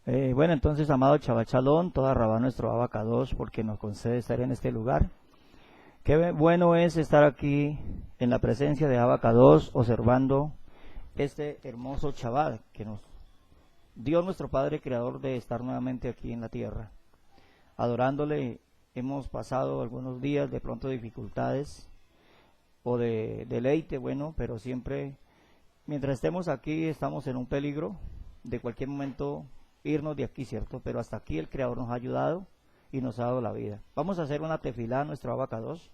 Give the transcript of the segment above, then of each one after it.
Bueno, entonces, amado Shabbat Shalom, toda Rabá nuestro Abacados, porque nos concede estar en este lugar. Qué bueno es estar aquí en la presencia de Abacados, observando este hermoso Shabbat que nos dio nuestro Padre Creador de estar nuevamente aquí en la tierra. Adorándole, hemos pasado algunos días de pronto dificultades o de deleite, bueno, pero siempre, mientras estemos aquí, estamos en un peligro de cualquier momento irnos de aquí, ¿cierto? Pero hasta aquí el Creador nos ha ayudado y nos ha dado la vida. Vamos a hacer una tefilá a nuestro Abacados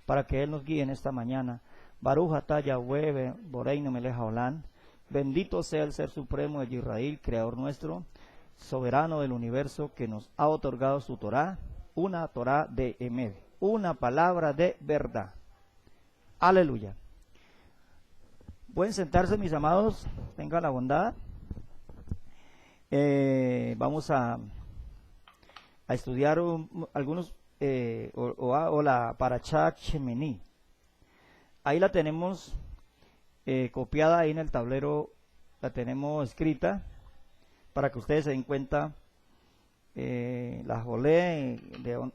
para que Él nos guíe en esta mañana. Baruch atah Yahweh Boreinu melech haolam. Bendito sea el Ser Supremo de Israel, Creador nuestro, soberano del universo, que nos ha otorgado su Torá, una Torá de Emed, una palabra de verdad. Aleluya. Pueden sentarse, mis amados, tengan la bondad. Vamos a estudiar algunos o la Parashat Shemini. Ahí la tenemos copiada ahí en el tablero, la tenemos escrita para que ustedes se den cuenta la jolé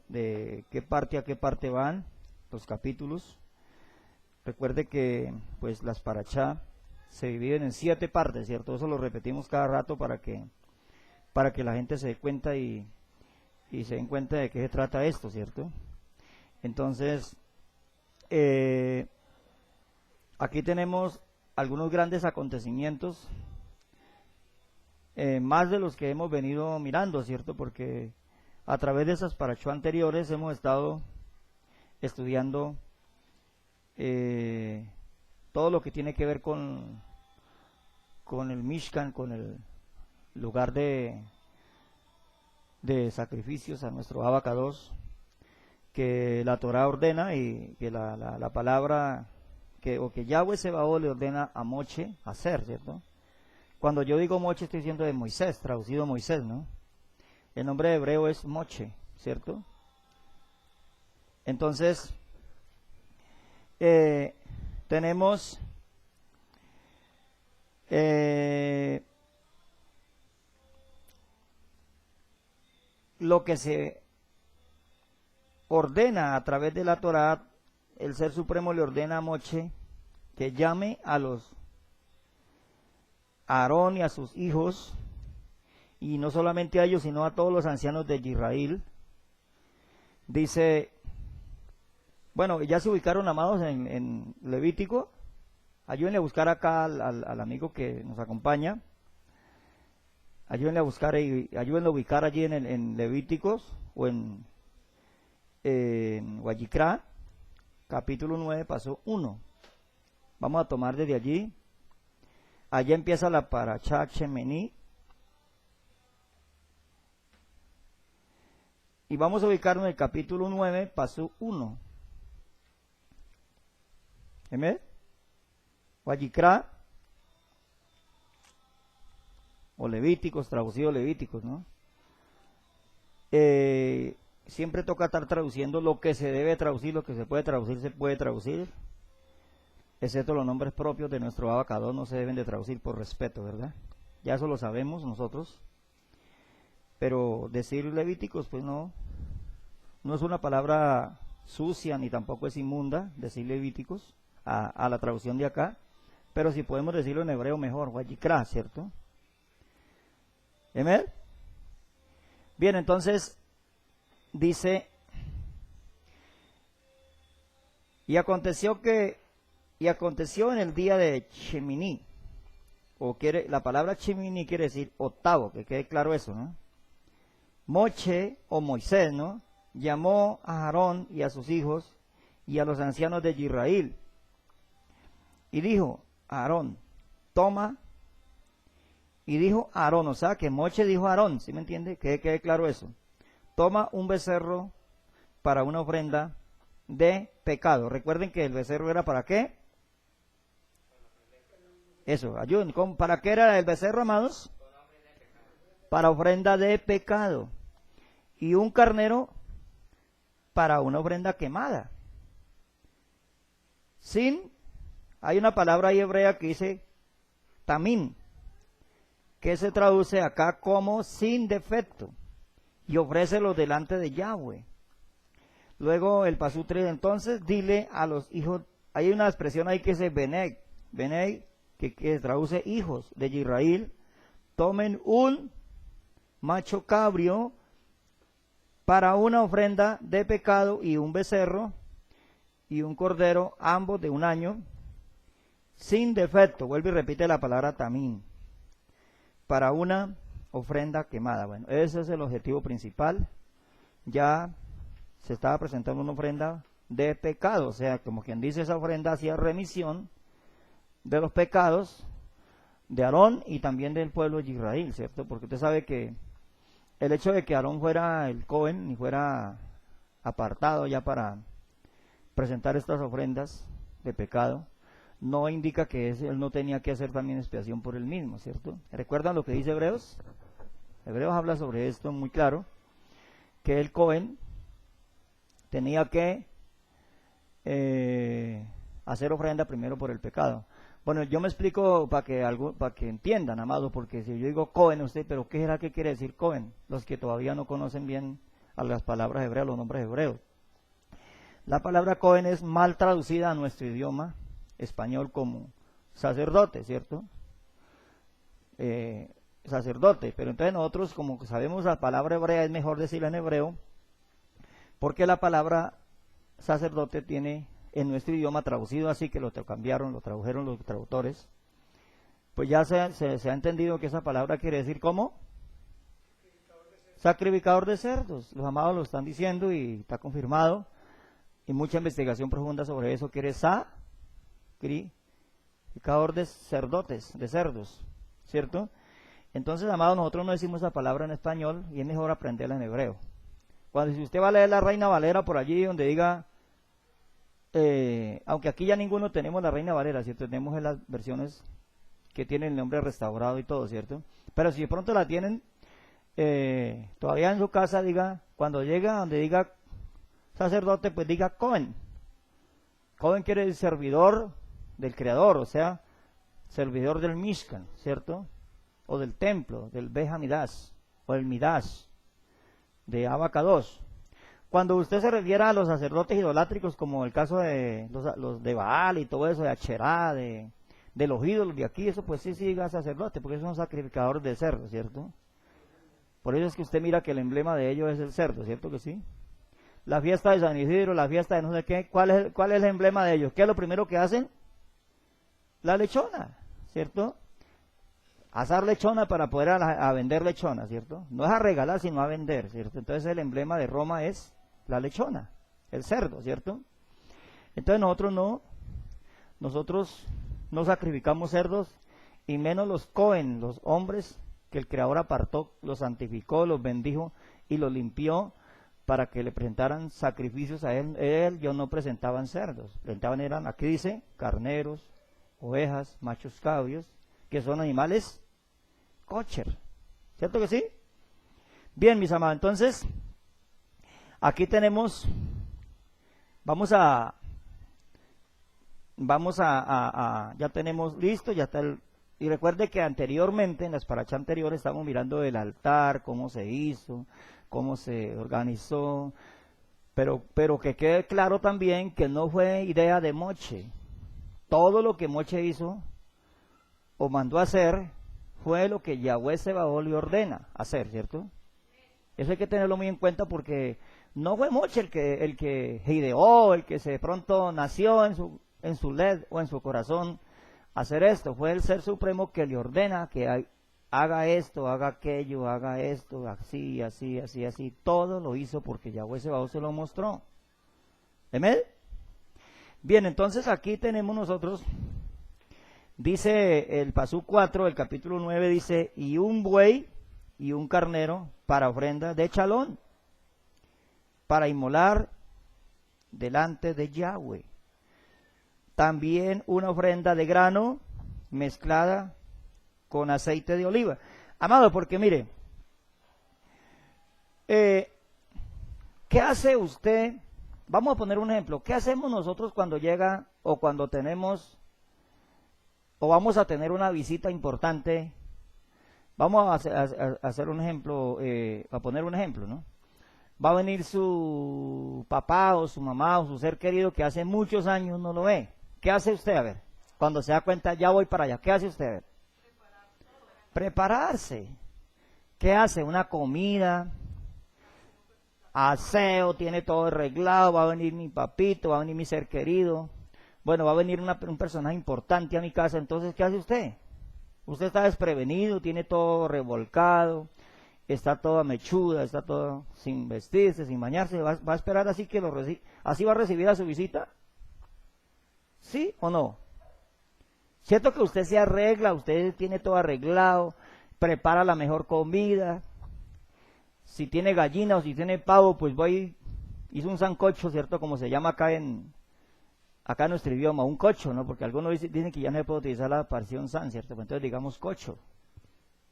de qué parte a qué parte van los capítulos. Recuerde que pues las Parashá se dividen en 7 partes, ¿cierto? Eso lo repetimos cada rato para que la gente se dé cuenta y se den cuenta de qué se trata esto, ¿cierto? Entonces, aquí tenemos algunos grandes acontecimientos, más de los que hemos venido mirando, ¿cierto? Porque a través de esas parashá anteriores hemos estado estudiando todo lo que tiene que ver con el Mishkan, con el lugar de sacrificios a nuestro Abacados, que la Torah ordena y que la palabra que Yahweh Sebaot le ordena a Moche hacer, ¿cierto? Cuando yo digo Moche estoy diciendo de Moisés, traducido Moisés, ¿no? El nombre hebreo es Moche, ¿cierto? Entonces, tenemos lo que se ordena a través de la Torá. El Ser Supremo le ordena a Moche que llame a Aarón y a sus hijos, y no solamente a ellos, sino a todos los ancianos de Israel. Dice, bueno, ya se ubicaron, amados, en Levítico. Ayúdenle a buscar acá al amigo que nos acompaña. Ayúdenle a buscar y ayúdenle a ubicar allí en Levíticos o en Vayikra, capítulo 9, paso 1. Vamos a tomar desde allí. Allá empieza la Parashat Shemini. Y vamos a ubicarnos en el capítulo 9, paso 1. ¿Amén? Vayikra o Levíticos, traducido Levíticos, ¿no? Siempre toca estar traduciendo lo que se debe traducir, lo que se puede traducir, excepto los nombres propios de nuestro Abacados no se deben de traducir por respeto, ¿verdad? Ya eso lo sabemos nosotros, pero decir Levíticos, pues no es una palabra sucia ni tampoco es inmunda decir Levíticos a la traducción de acá, pero si podemos decirlo en hebreo mejor, Vayikra, ¿cierto? ¿Amén? Bien, entonces dice, y aconteció en el día de Shemini, la palabra Shemini quiere decir octavo, que quede claro eso, ¿no? Moche o Moisés, ¿no? Llamó a Aarón y a sus hijos y a los ancianos de Israel y dijo, Aarón, toma. Y dijo Aarón, o sea que Moche dijo a Aarón, ¿sí me entiende? Que quede claro eso. Toma un becerro para una ofrenda de pecado. Recuerden que el becerro era ¿para qué? Eso, ayuden. ¿Para qué era el becerro, amados? Para ofrenda de pecado. Y un carnero para una ofrenda quemada. Hay una palabra ahí hebrea que dice tamín, que se traduce acá como sin defecto, y ofrécelo delante de Yahweh. Luego el pasú 3, entonces dile a los hijos, hay una expresión ahí que dice Beneg, que traduce hijos de Israel, tomen un macho cabrio para una ofrenda de pecado y un becerro y un cordero, ambos de un año, sin defecto. Vuelve y repite la palabra tamín, para una ofrenda quemada. Bueno, ese es el objetivo principal. Ya se estaba presentando una ofrenda de pecado, o sea, como quien dice, esa ofrenda hacía remisión de los pecados de Aarón y también del pueblo de Israel, ¿cierto? Porque usted sabe que el hecho de que Aarón fuera el Cohen y fuera apartado ya para presentar estas ofrendas de pecado, no indica que él no tenía que hacer también expiación por él mismo, ¿cierto? ¿Recuerdan lo que dice Hebreos? Hebreos habla sobre esto muy claro, que el Cohen tenía que hacer ofrenda primero por el pecado. Bueno, yo me explico para que entiendan, amados, porque si yo digo Cohen, usted, pero ¿qué será que quiere decir Cohen? Los que todavía no conocen bien a las palabras hebreas, los nombres hebreos. La palabra Cohen es mal traducida a nuestro idioma español como sacerdote, ¿cierto? Sacerdote, pero entonces nosotros, como sabemos la palabra hebrea, es mejor decirla en hebreo, porque la palabra sacerdote tiene en nuestro idioma traducido así, que lo cambiaron, lo tradujeron los traductores, pues ya se ha entendido que esa palabra quiere decir ¿cómo? Sacrificador de cerdos. Los amados lo están diciendo y está confirmado, y mucha investigación profunda sobre eso, quiere sacrificador de cerdotes, de cerdos, ¿cierto? Entonces, amados, nosotros no decimos esa palabra en español y es mejor aprenderla en hebreo. Cuando si usted va a leer la Reina Valera por allí donde diga, aunque aquí ya ninguno tenemos la Reina Valera, ¿cierto? Tenemos en las versiones que tienen el nombre restaurado y todo, ¿cierto? Pero si de pronto la tienen todavía en su casa, diga, cuando llega donde diga sacerdote, pues diga Cohen. Cohen quiere decir servidor del Creador, o sea, servidor del Mishkan, ¿cierto? O del templo, del Beit Hamidash, o el Midash, de Abacados. Cuando usted se refiera a los sacerdotes idolátricos, como el caso de los de Baal y todo eso, de Acherá, de los ídolos de aquí, eso pues sí diga sacerdote, porque son sacrificadores de cerdo, ¿cierto? Por eso es que usted mira que el emblema de ellos es el cerdo, ¿cierto que sí? La fiesta de San Isidro, la fiesta de no sé qué, ¿cuál es el emblema de ellos? ¿Qué es lo primero que hacen? La lechona, ¿cierto? Asar lechona para poder a vender lechona, ¿cierto? No es a regalar, sino a vender, ¿cierto? Entonces el emblema de Roma es la lechona, el cerdo, ¿cierto? Entonces nosotros no sacrificamos cerdos, y menos los Cohen, los hombres que el Creador apartó, los santificó, los bendijo y los limpió para que le presentaran sacrificios a él. Ellos no presentaban cerdos, presentaban aquí dice, carneros, ovejas, machos cabríos, que son animales kosher, ¿cierto que sí? Bien, mis amados, entonces aquí tenemos, vamos a ya tenemos listo, ya está y recuerde que anteriormente, en las parachas anteriores, estábamos mirando el altar, cómo se hizo, cómo se organizó, pero que quede claro también que no fue idea de Moche. Todo lo que Moche hizo o mandó a hacer fue lo que Yahweh Sebaot le ordena hacer, ¿cierto? Eso hay que tenerlo muy en cuenta, porque no fue Moche el que ideó, el que de pronto nació en su led o en su corazón hacer esto. Fue el Ser Supremo que le ordena que haga esto, haga aquello, haga esto, así, así, así, así. Todo lo hizo porque Yahweh Sebaot se lo mostró. ¿Amén? Bien, entonces aquí tenemos nosotros, dice el pasú 4, el capítulo 9, dice, y un buey y un carnero para ofrenda de chalón, para inmolar delante de Yahweh. También una ofrenda de grano mezclada con aceite de oliva. Amado, porque mire, ¿qué hace usted? Vamos a poner un ejemplo. ¿Qué hacemos nosotros cuando llega o cuando tenemos o vamos a tener una visita importante Vamos a hacer un ejemplo, a poner un ejemplo, ¿no? Va a venir su papá o su mamá o su ser querido que hace muchos años no lo ve. ¿Qué hace usted? A ver, cuando se da cuenta, ya voy para allá. ¿Qué hace usted? A ver. Prepararse. ¿Qué hace? Una comida, aseo, tiene todo arreglado, va a venir mi papito, va a venir mi ser querido. Bueno, va a venir un personaje importante a mi casa, entonces, ¿qué hace usted? Usted está desprevenido, tiene todo revolcado, está toda mechuda, está todo sin vestirse, sin bañarse, ¿va a esperar así que así va a recibir a su visita? ¿Sí o no? Cierto que usted se arregla, usted tiene todo arreglado, prepara la mejor comida, si tiene gallina o si tiene pavo, pues hizo un sancocho, ¿cierto? Como se llama acá en nuestro idioma, un cocho, ¿no? Porque algunos dicen que ya no se puede utilizar la parción san, ¿cierto? Pues entonces digamos cocho,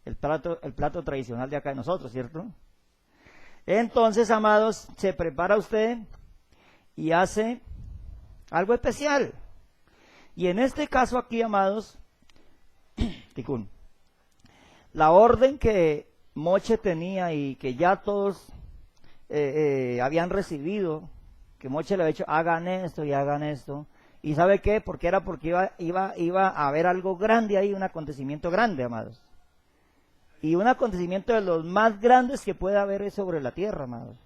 el plato tradicional de acá de nosotros, ¿cierto? Entonces, amados, se prepara usted y hace algo especial. Y en este caso aquí, amados, la orden que Moche tenía y que ya todos habían recibido, que Moche le había dicho, hagan esto y hagan esto. ¿Y sabe qué? Porque iba a haber algo grande ahí, un acontecimiento grande, amados. Y un acontecimiento de los más grandes que puede haber sobre la tierra, amados.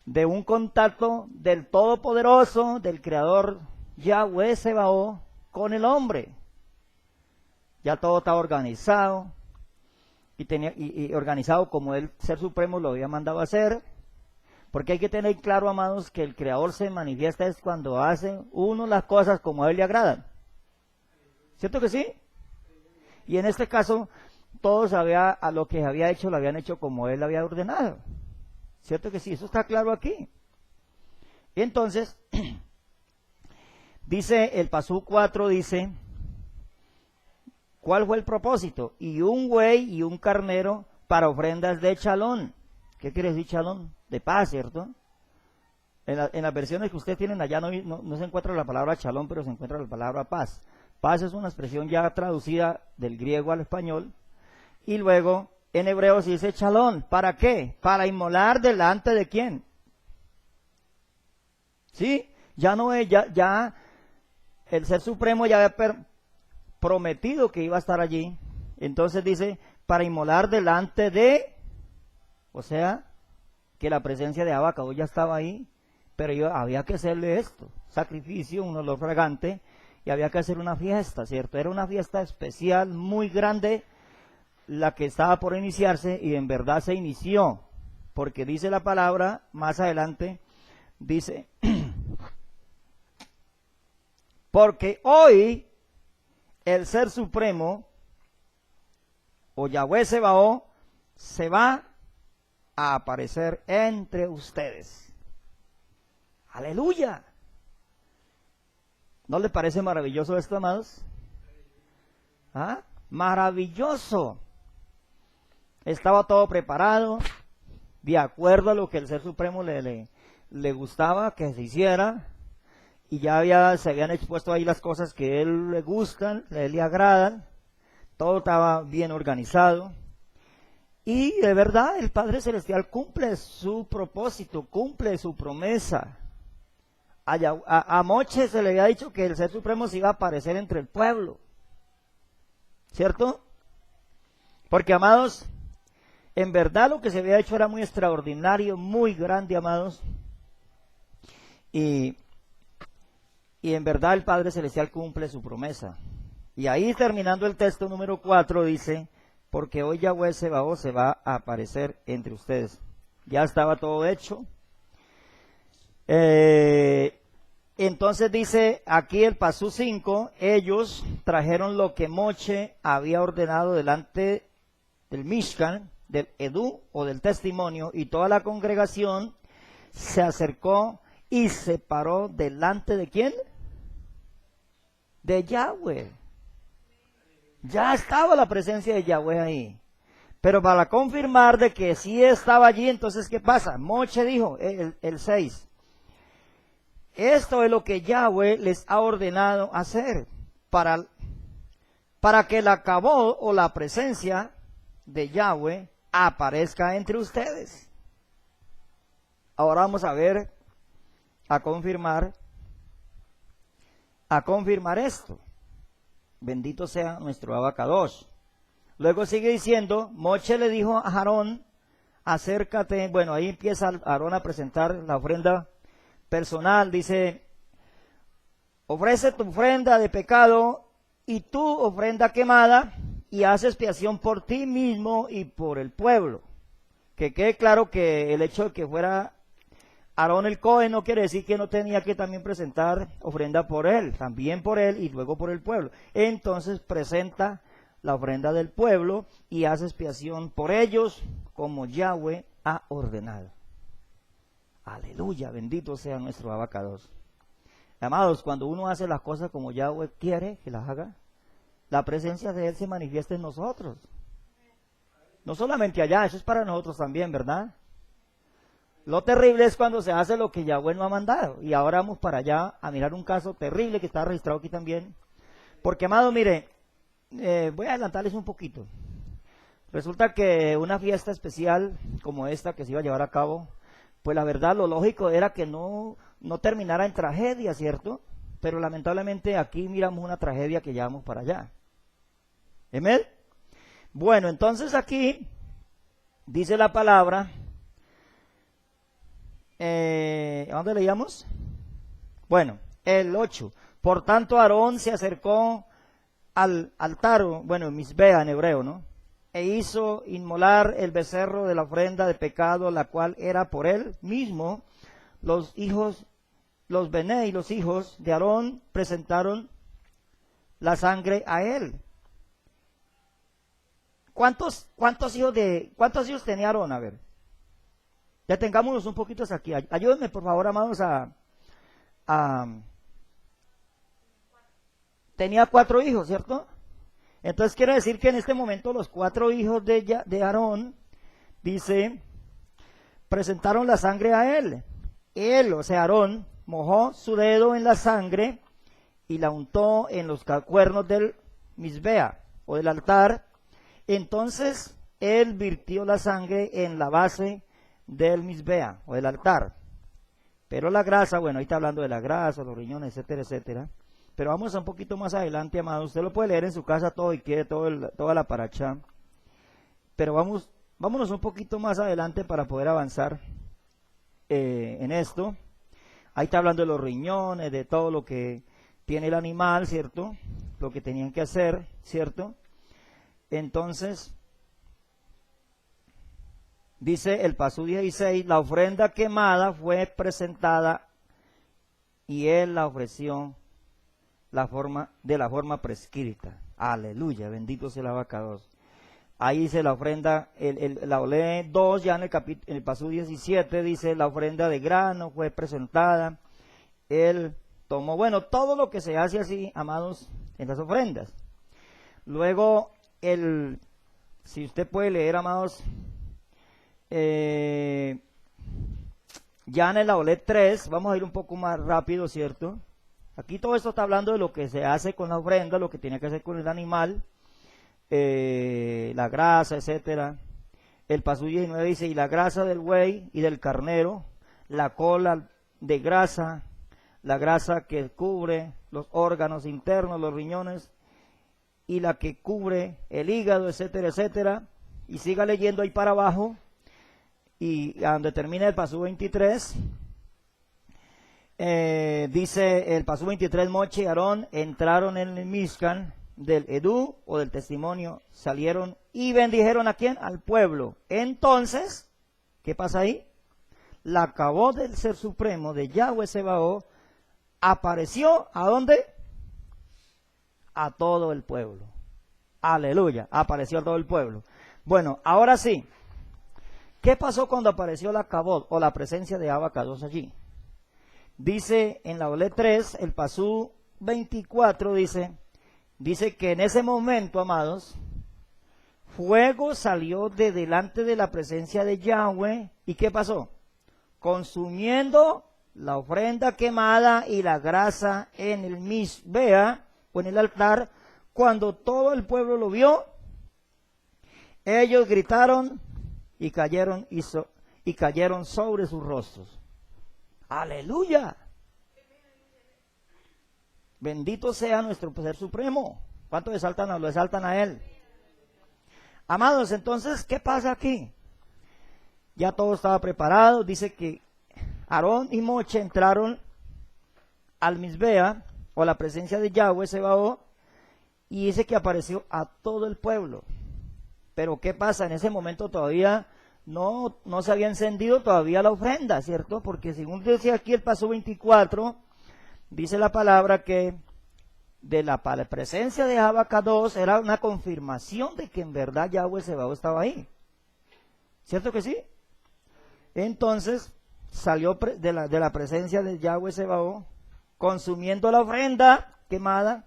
De un contacto del Todopoderoso, del Creador Yahweh Sebaot, con el hombre. Ya todo estaba organizado, y organizado como el Ser Supremo lo había mandado a hacer. Porque hay que tener claro, amados, que el Creador se manifiesta es cuando hace uno las cosas como a él le agradan. ¿Cierto que sí? Y en este caso, todos a lo que había hecho, lo habían hecho como él había ordenado. ¿Cierto que sí? Eso está claro aquí. Y entonces, dice el Pasú 4, dice, ¿cuál fue el propósito? Y un buey y un carnero para ofrendas de chalón. ¿Qué quiere decir chalón? De paz, ¿cierto? En las versiones que ustedes tienen allá no se encuentra la palabra chalón, pero se encuentra la palabra paz. Paz es una expresión ya traducida del griego al español. Y luego en hebreo se dice chalón. ¿Para qué? Para inmolar delante de quién. ¿Sí? Ya no es, ya el Ser Supremo ya había prometido que iba a estar allí. Entonces dice, para inmolar delante de, o sea, que la presencia de Abacado ya estaba ahí, pero había que hacerle esto, sacrificio, un olor fragante, y había que hacer una fiesta, ¿cierto? Era una fiesta especial, muy grande, la que estaba por iniciarse, y en verdad se inició, porque dice la palabra, más adelante, dice, porque hoy el Ser Supremo, o Yahweh Sebaot, se va a aparecer entre ustedes. ¡Aleluya! ¿No les parece maravilloso esto, amados? ¿Ah? ¡Maravilloso! Estaba todo preparado, de acuerdo a lo que el Ser Supremo le gustaba que se hiciera, y ya se habían expuesto ahí las cosas que a él le gustan, a él le agradan, todo estaba bien organizado. Y de verdad el Padre Celestial cumple su propósito, cumple su promesa. A Moche se le había dicho que el Ser Supremo se iba a aparecer entre el pueblo. ¿Cierto? Porque, amados, en verdad lo que se había hecho era muy extraordinario, muy grande, amados. Y en verdad el Padre Celestial cumple su promesa. Y ahí terminando el texto número 4 dice, porque hoy Yahweh Sebaot se va a aparecer entre ustedes. Ya estaba todo hecho. Entonces dice aquí el Pasú 5, ellos trajeron lo que Moche había ordenado delante del Mishkan, del Edú o del testimonio, y toda la congregación se acercó y se paró delante de ¿quién? De Yahweh. Ya estaba la presencia de Yahweh ahí. Pero para confirmar de que sí estaba allí, entonces ¿qué pasa? Moche dijo, el 6, esto es lo que Yahweh les ha ordenado hacer para que la cabod o la presencia de Yahweh aparezca entre ustedes. Ahora vamos a ver, a confirmar esto. Bendito sea nuestro Abacados. Luego sigue diciendo, Moche le dijo a Aarón, acércate. Bueno, ahí empieza Aarón a presentar la ofrenda personal. Dice, ofrece tu ofrenda de pecado y tu ofrenda quemada y haz expiación por ti mismo y por el pueblo. Que quede claro que el hecho de que fuera Aarón el Cohen no quiere decir que no tenía que también presentar ofrenda por él, también por él y luego por el pueblo. Entonces presenta la ofrenda del pueblo y hace expiación por ellos como Yahweh ha ordenado. Aleluya, bendito sea nuestro Abacados. Amados, cuando uno hace las cosas como Yahweh quiere que las haga, la presencia de Él se manifiesta en nosotros. No solamente allá, eso es para nosotros también, ¿verdad? Lo terrible es cuando se hace lo que Yahweh no ha mandado. Y ahora vamos para allá a mirar un caso terrible que está registrado aquí también. Porque, amado, mire, voy a adelantarles un poquito. Resulta que una fiesta especial como esta que se iba a llevar a cabo, pues la verdad lo lógico era que no terminara en tragedia, ¿cierto? Pero lamentablemente aquí miramos una tragedia que llevamos para allá. ¿Amén? Bueno, entonces aquí dice la palabra, ¿a dónde leíamos? Bueno, el 8. Por tanto, Aarón se acercó al altar, bueno, Misbea en hebreo, ¿no? E hizo inmolar el becerro de la ofrenda de pecado, la cual era por él mismo. Los Bené y los hijos de Aarón presentaron la sangre a él. ¿Cuántos hijos tenía Aarón? A ver. Ya tengámonos un poquito hasta aquí. Ayúdenme, por favor, amados, tenía 4 hijos, ¿cierto? Entonces quiere decir que en este momento los 4 hijos de Aarón, dice, presentaron la sangre a él. Él, o sea, Aarón, mojó su dedo en la sangre y la untó en los cuernos del Misbea, o del altar. Entonces él virtió la sangre en la base del Misbea, o del altar. Pero la grasa, bueno, ahí está hablando de la grasa, los riñones, etcétera, etcétera. Pero vamos a un poquito más adelante, amado. Usted lo puede leer en su casa todo y quiere toda la paracha. Pero vámonos un poquito más adelante para poder avanzar en esto. Ahí está hablando de los riñones, de todo lo que tiene el animal, ¿cierto? Lo que tenían que hacer, ¿cierto? Entonces, dice el pasú 16, la ofrenda quemada fue presentada y él la ofreció de la forma prescrita. Aleluya, bendito sea el Abacados. Ahí dice la ofrenda, la olé 2, ya en el pasú 17, dice la ofrenda de grano fue presentada. Él tomó, bueno, todo lo que se hace así, amados, en las ofrendas. Luego, si usted puede leer, amados, ya en el Laolet 3, vamos a ir un poco más rápido, ¿cierto? Aquí todo esto está hablando de lo que se hace con la ofrenda, lo que tiene que hacer con el animal, la grasa, etcétera. El pasú 19 dice, y la grasa del buey y del carnero, la cola de grasa, la grasa que cubre los órganos internos, los riñones, y la que cubre el hígado, etcétera, etcétera. Y siga leyendo ahí para abajo, y a donde termina el pasú 23, dice el pasú 23, Moche y Aarón entraron en el Mishkan del Edú o del testimonio, salieron y bendijeron ¿a quién? Al pueblo. Entonces, ¿qué pasa ahí? La cabot del Ser Supremo de Yahweh Sebaot apareció, ¿a dónde? A todo el pueblo. Aleluya, apareció a todo el pueblo. Bueno, ahora sí, ¿qué pasó cuando apareció la cabot o la presencia de Abacados allí? Dice en la Olé 3, el pasú 24 dice que en ese momento, amados, fuego salió de delante de la presencia de Yahweh. ¿Y qué pasó? Consumiendo la ofrenda quemada y la grasa en el Misbea, o en el altar. Cuando todo el pueblo lo vio, Ellos gritaron y cayeron, y cayeron sobre sus rostros. ¡Aleluya! Bendito sea nuestro Ser Supremo. ¿Cuántos lo exaltan a Él? Amados, entonces, ¿qué pasa aquí? Ya todo estaba preparado. Dice que Aarón y Moche entraron al Misbea, o a la presencia de Yahweh Sebaot, y dice que apareció a todo el pueblo. Pero ¿qué pasa? En ese momento todavía no se había encendido todavía la ofrenda, ¿cierto? Porque según dice aquí el paso 24, dice la palabra que de la presencia de Abacados era una confirmación de que en verdad Yahweh Sebaot estaba ahí. ¿Cierto que sí? Entonces salió de la presencia de Yahweh Sebaot, consumiendo la ofrenda quemada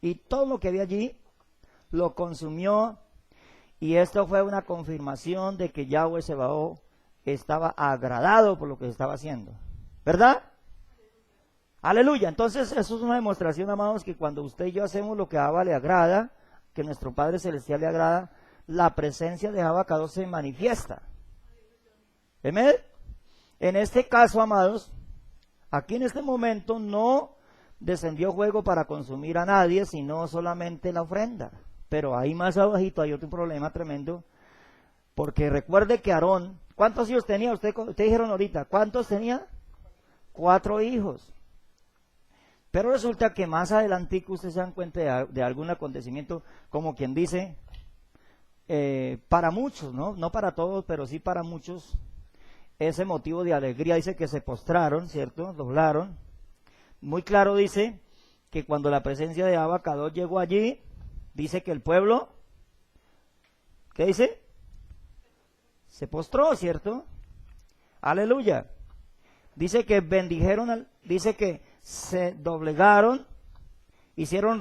y todo lo que había allí, lo consumió. Y esto fue una confirmación de que Yahweh Sebaot estaba agradado por lo que estaba haciendo. ¿Verdad? Aleluya. Entonces eso es una demostración, amados, que cuando usted y yo hacemos lo que a Abba le agrada, que nuestro Padre Celestial le agrada, la presencia de Abacados se manifiesta. ¿Amén? En este caso, amados, aquí en este momento no descendió fuego para consumir a nadie, sino solamente la ofrenda. Pero ahí más abajito hay otro problema tremendo, porque recuerde que Aarón, ¿cuántos hijos tenía? Usted dijeron ahorita, ¿cuántos tenía? 4 hijos. Pero resulta que más adelante ustedes se dan cuenta de algún acontecimiento, como quien dice, para muchos, ¿no? No para todos, pero sí para muchos, ese motivo de alegría, dice que se postraron, ¿cierto? Doblaron. Muy claro dice que cuando la presencia de Abacados llegó allí, dice que el pueblo, ¿qué dice? Se postró, ¿cierto? Aleluya. Dice que bendijeron, dice que se doblegaron, hicieron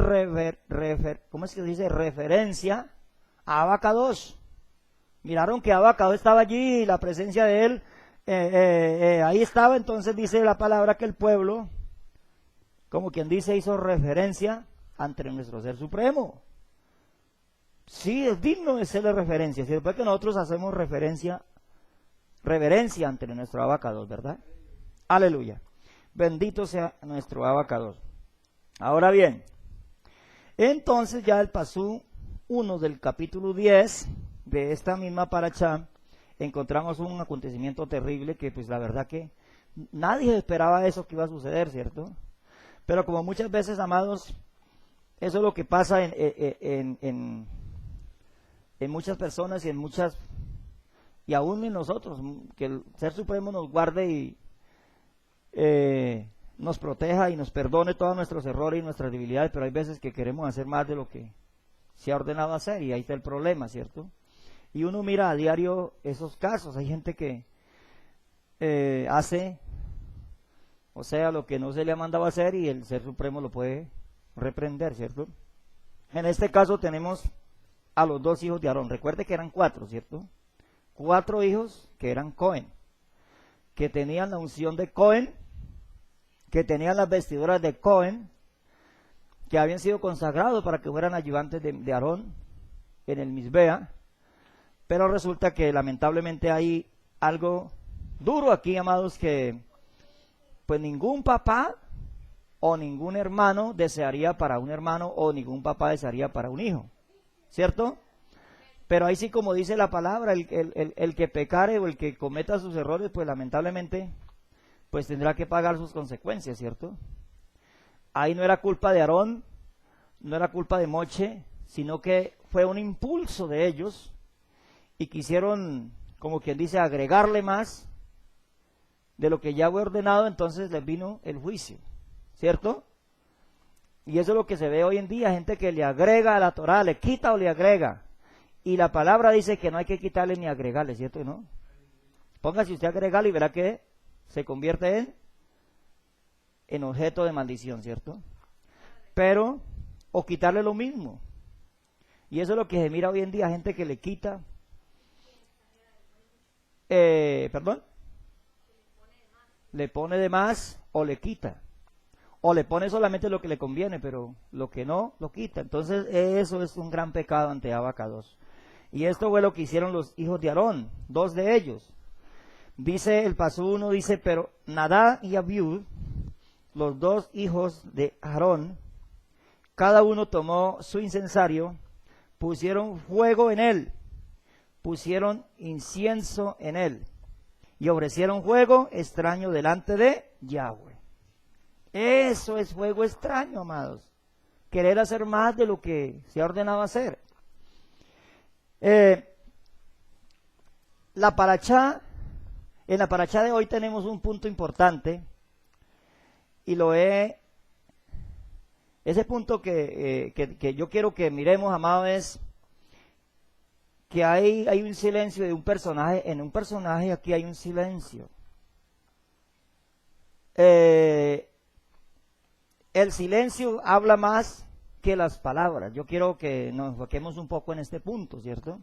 ¿cómo es que dice? Referencia a Abacados. Miraron que Abacados estaba allí y la presencia de él ahí estaba. Entonces dice la palabra que el pueblo, como quien dice, hizo referencia ante nuestro Ser Supremo. Sí, es digno de serle referencia. Si después que nosotros hacemos reverencia ante nuestro Abacados, ¿verdad? Aleluya. Bendito sea nuestro Abacados. Ahora bien, entonces ya el pasú 1 del capítulo 10 de esta misma parachá, encontramos un acontecimiento terrible que pues la verdad que nadie esperaba eso que iba a suceder, ¿cierto? Pero como muchas veces, amados, eso es lo que pasa en muchas personas y aún en nosotros, que el Ser Supremo nos guarde y nos proteja y nos perdone todos nuestros errores y nuestras debilidades, pero hay veces que queremos hacer más de lo que se ha ordenado hacer y ahí está el problema, ¿cierto? Y uno mira a diario esos casos, hay gente que hace, o sea, lo que no se le ha mandado a hacer y el Ser Supremo lo puede reprender, ¿cierto? En este caso tenemos a los 2 hijos de Aarón. Recuerde que eran 4, ¿cierto? 4 hijos que eran Cohen, que tenían la unción de Cohen, que tenían las vestiduras de Cohen, que habían sido consagrados para que fueran ayudantes de Aarón en el Misbea. Pero resulta que lamentablemente hay algo duro aquí, amados, que pues ningún papá o ningún hermano desearía para un hermano, o ningún papá desearía para un hijo, ¿cierto? Pero ahí sí, como dice la palabra, el que pecare o el que cometa sus errores, pues lamentablemente, pues tendrá que pagar sus consecuencias, ¿cierto? Ahí no era culpa de Aarón, no era culpa de Moche, sino que fue un impulso de ellos y quisieron, como quien dice, agregarle más de lo que ya fue ordenado. Entonces les vino el juicio, ¿cierto? Y eso es lo que se ve hoy en día, gente que le agrega a la Torah, le quita o le agrega. Y la palabra dice que no hay que quitarle ni agregarle, ¿cierto? ¿No? Póngase usted a agregarle y verá que se convierte en objeto de maldición, ¿cierto? Pero, o quitarle lo mismo. Y eso es lo que se mira hoy en día, gente que le quita, le pone de más o le quita. O le pone solamente lo que le conviene, pero lo que no, lo quita. Entonces, eso es un gran pecado ante Abacados. Y esto fue lo que hicieron los hijos de Aarón, dos de ellos. Dice el paso 1, dice, pero Nadab y Abiú, los dos hijos de Aarón, cada uno tomó su incensario, pusieron fuego en él, pusieron incienso en él, y ofrecieron fuego extraño delante de Yahweh. Eso es fuego extraño, amados. Querer hacer más de lo que se ha ordenado hacer. En la parachá de hoy tenemos un punto importante, y ese punto que yo quiero que miremos, amados, es que hay un silencio de un personaje. En un personaje aquí hay un silencio. El silencio habla más que las palabras. Yo quiero que nos enfoquemos un poco en este punto, ¿cierto?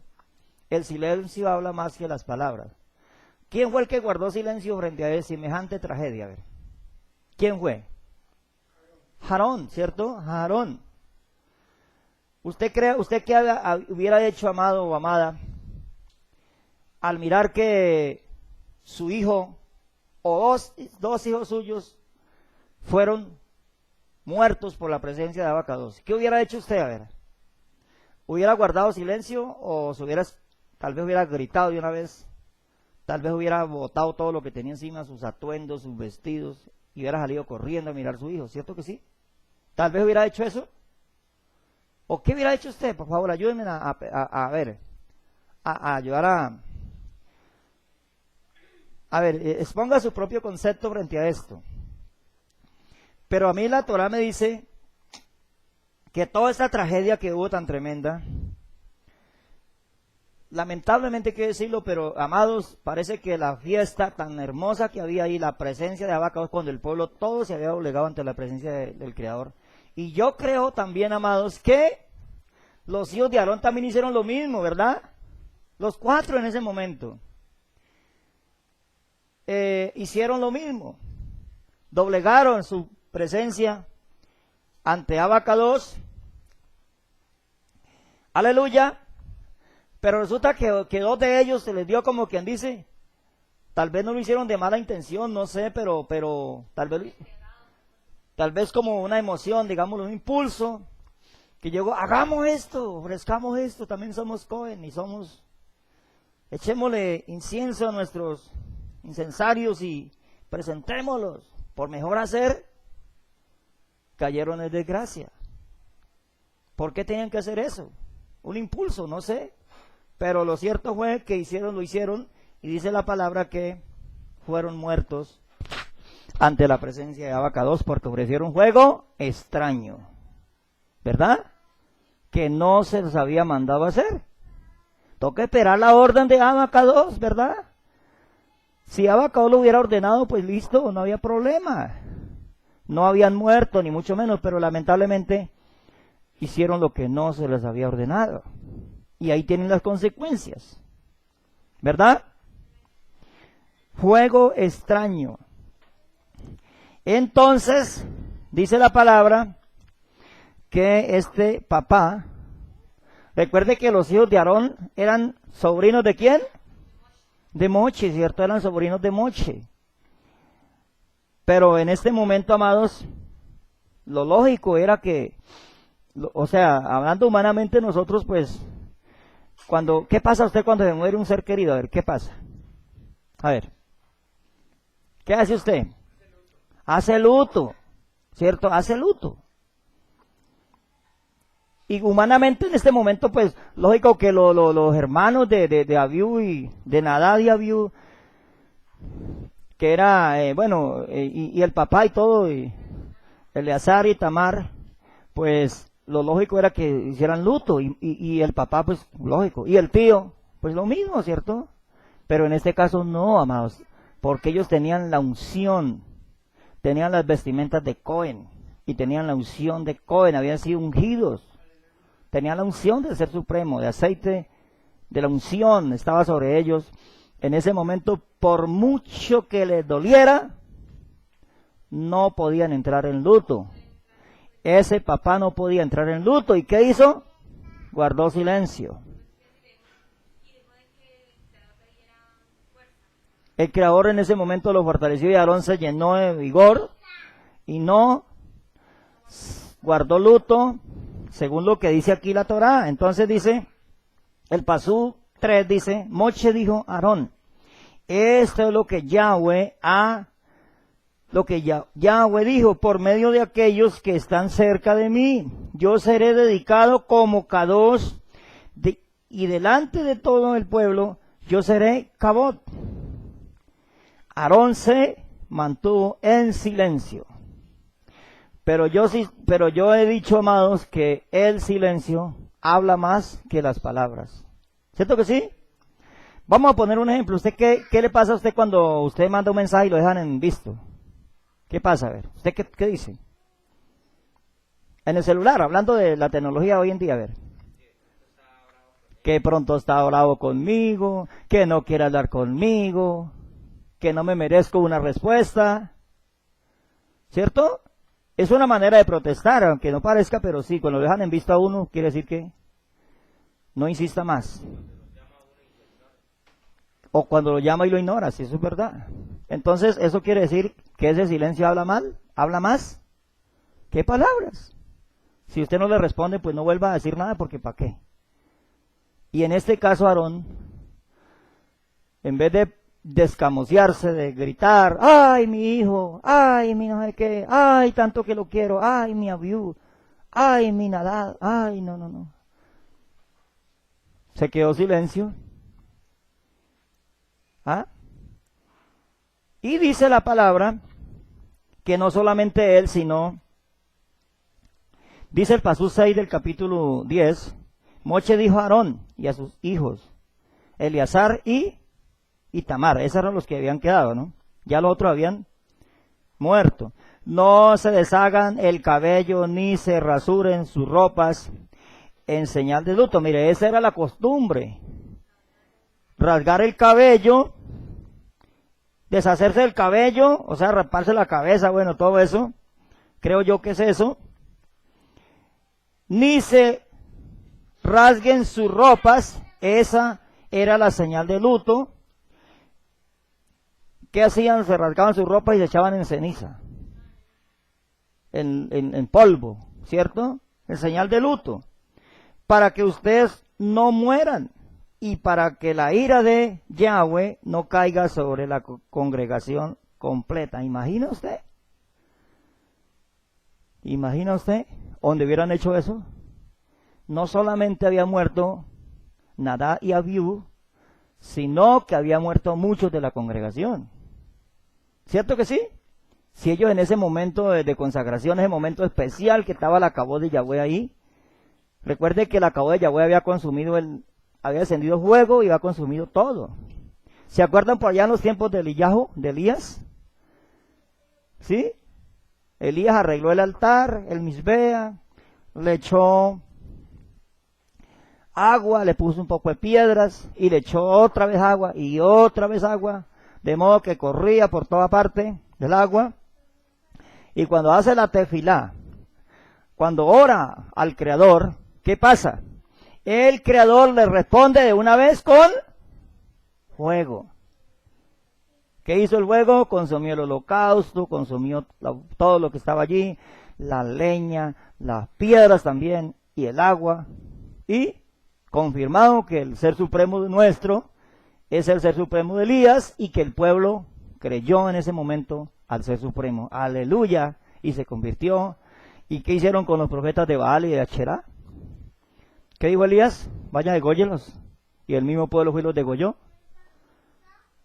El silencio habla más que las palabras. ¿Quién fue el que guardó silencio frente a semejante tragedia? A ver, ¿quién fue? Aarón, ¿cierto? Aarón. ¿Usted qué hubiera hecho, amado o amada, al mirar que su hijo o dos hijos suyos fueron muertos por la presencia de Abacados? ¿Qué hubiera hecho usted? A ver, ¿hubiera guardado silencio o tal vez hubiera gritado de una vez? Tal vez hubiera botado todo lo que tenía encima, sus atuendos, sus vestidos, y hubiera salido corriendo a mirar a su hijo, ¿cierto que sí? Tal vez hubiera hecho eso. ¿O qué hubiera hecho usted? Por favor, ayúdenme a ver, a ayudar a ver, exponga su propio concepto frente a esto. Pero a mí la Torah me dice que toda esta tragedia que hubo tan tremenda, lamentablemente hay que decirlo, pero amados, parece que la fiesta tan hermosa que había ahí, la presencia de Abacados, cuando el pueblo todo se había doblegado ante la presencia del Creador. Y yo creo también, amados, que los hijos de Aarón también hicieron lo mismo, ¿verdad? Los cuatro en ese momento hicieron lo mismo, doblegaron su presencia ante Abacados, aleluya. Pero resulta que dos de ellos se les dio, como quien dice, tal vez no lo hicieron de mala intención, no sé, pero tal vez como una emoción, digamos, un impulso que llegó, hagamos esto, ofrezcamos esto, también somos Cohen y echémosle incienso a nuestros incensarios y presentémoslos. Por mejor hacer, cayeron en desgracia. ¿Por qué tenían que hacer eso? Un impulso, no sé. Pero lo cierto fue que lo hicieron, y dice la palabra que fueron muertos ante la presencia de Abacados porque ofrecieron fuego extraño, ¿verdad? Que no se les había mandado hacer. Toca esperar la orden de Abacados, ¿verdad? Si Abacados lo hubiera ordenado, pues listo, no había problema. No habían muerto, ni mucho menos, pero lamentablemente hicieron lo que no se les había ordenado. Y ahí tienen las consecuencias, ¿verdad? Fuego extraño. Entonces, dice la palabra que este papá, recuerde que los hijos de Aarón eran sobrinos ¿de quién? De Moche, ¿cierto? Eran sobrinos de Moche. Pero en este momento, amados, lo lógico era que, hablando humanamente nosotros, pues, ¿qué pasa a usted cuando se muere un ser querido? A ver, ¿qué pasa? A ver, ¿qué hace usted? Hace luto, ¿cierto? Hace luto. Y humanamente en este momento, pues, lógico que los hermanos de Abiú y de Nadab y Abiú, que era, y el papá y todo, y Eleazar y Tamar, pues, lo lógico era que hicieran luto, y el papá, pues, lógico, y el tío, pues lo mismo, ¿cierto? Pero en este caso no, amados, porque ellos tenían la unción, tenían las vestimentas de Cohen, y tenían la unción de Cohen, habían sido ungidos, tenían la unción del Ser Supremo, de aceite, de la unción estaba sobre ellos. En ese momento, por mucho que les doliera, no podían entrar en luto. Ese papá no podía entrar en luto. ¿Y qué hizo? Guardó silencio. El Creador en ese momento lo fortaleció y Aarón se llenó de vigor y no guardó luto, según lo que dice aquí la Torá. Entonces dice, el Pasú 3 dice, Moche dijo a Aarón, esto es lo que Yahweh Yahweh dijo, por medio de aquellos que están cerca de mí, yo seré dedicado como Kadosh, y delante de todo el pueblo, yo seré Kabod. Aarón se mantuvo en silencio. Pero yo he dicho, amados, que el silencio habla más que las palabras. ¿Cierto que sí? Vamos a poner un ejemplo. ¿Usted qué le pasa a usted cuando usted manda un mensaje y lo dejan en visto? ¿Qué pasa? A ver, ¿usted qué dice? En el celular, hablando de la tecnología hoy en día, a ver. Que pronto está bravo conmigo, que no quiere hablar conmigo, que no me merezco una respuesta. ¿Cierto? Es una manera de protestar, aunque no parezca, pero sí, cuando lo dejan en visto a uno, quiere decir que no insista más. O cuando lo llama y lo ignora, si eso es verdad. Entonces, eso quiere decir que ese silencio habla más que palabras. Si usted no le responde, pues no vuelva a decir nada, porque ¿para qué? Y en este caso, Aarón, en vez de descamosearse, de gritar, ay, mi hijo, ay, mi no sé qué, ay, tanto que lo quiero, ay, mi abiú, ay, mi Nadab, ay, no. Se quedó silencio. ¿Ah? Y dice la palabra que no solamente él, sino, dice el Pasú 6 del capítulo 10, Moche dijo a Aarón y a sus hijos, Eleazar y Tamar, esos eran los que habían quedado, ¿no? Ya los otros habían muerto. No se deshagan el cabello ni se rasuren sus ropas en señal de luto. Mire, esa era la costumbre. Rasgar el cabello, deshacerse del cabello, o sea, raparse la cabeza, bueno, todo eso, creo yo que es eso. Ni se rasguen sus ropas, esa era la señal de luto. ¿Qué hacían? Se rasgaban sus ropas y se echaban en ceniza, en polvo, ¿cierto? En señal de luto, para que ustedes no mueran y para que la ira de Yahweh no caiga sobre la congregación completa. ¿Imagina usted? ¿Imagina usted donde hubieran hecho eso? No solamente había muerto Nadab y Abiú, sino que había muerto muchos de la congregación. ¿Cierto que sí? Si ellos en ese momento de consagración, ese momento especial que estaba la Kabod de Yahweh ahí, recuerde que la Kabod de Yahweh había había encendido fuego y había consumido todo. ¿Se acuerdan por allá en los tiempos de Elías? ¿Sí? Elías arregló el altar, el Misbea, le echó agua, le puso un poco de piedras y le echó otra vez agua y otra vez agua, de modo que corría por toda parte del agua. Y cuando hace la tefilá, cuando ora al Creador, ¿qué pasa? El Creador le responde de una vez con fuego. ¿Qué hizo el fuego? Consumió el holocausto, consumió todo lo que estaba allí, la leña, las piedras también y el agua. Y confirmado que el Ser Supremo nuestro es el Ser Supremo de Elías y que el pueblo creyó en ese momento al Ser Supremo. Aleluya. Y se convirtió. ¿Y qué hicieron con los profetas de Baal y de Asherá? ¿Qué dijo Elías? Vayan, dególlenlos. Y el mismo pueblo fue y los degolló.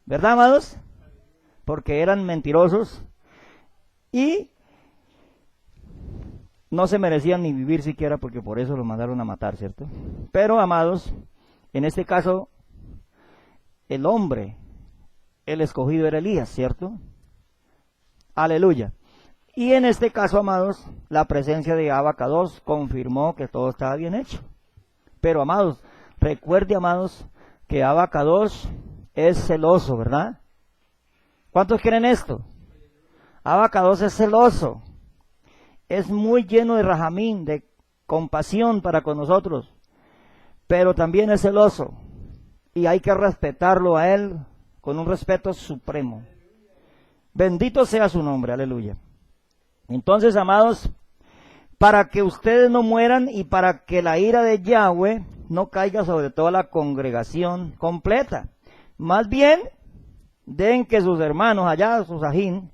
¿Verdad, amados? Porque eran mentirosos y no se merecían ni vivir siquiera, porque por eso los mandaron a matar, ¿cierto? Pero, amados, en este caso, el hombre, el escogido era Elías, ¿cierto? Aleluya. Y en este caso, amados, la presencia de Abacados confirmó que todo estaba bien hecho. Pero, amados, recuerde, amados, que Abacados es celoso, ¿verdad? ¿Cuántos creen esto? Abacados es celoso. Es muy lleno de rajamín, de compasión para con nosotros. Pero también es celoso. Y hay que respetarlo a él con un respeto supremo. Bendito sea su nombre, aleluya. Entonces, amados, para que ustedes no mueran y para que la ira de Yahweh no caiga sobre toda la congregación completa. Más bien, den que sus hermanos allá, sus ajín,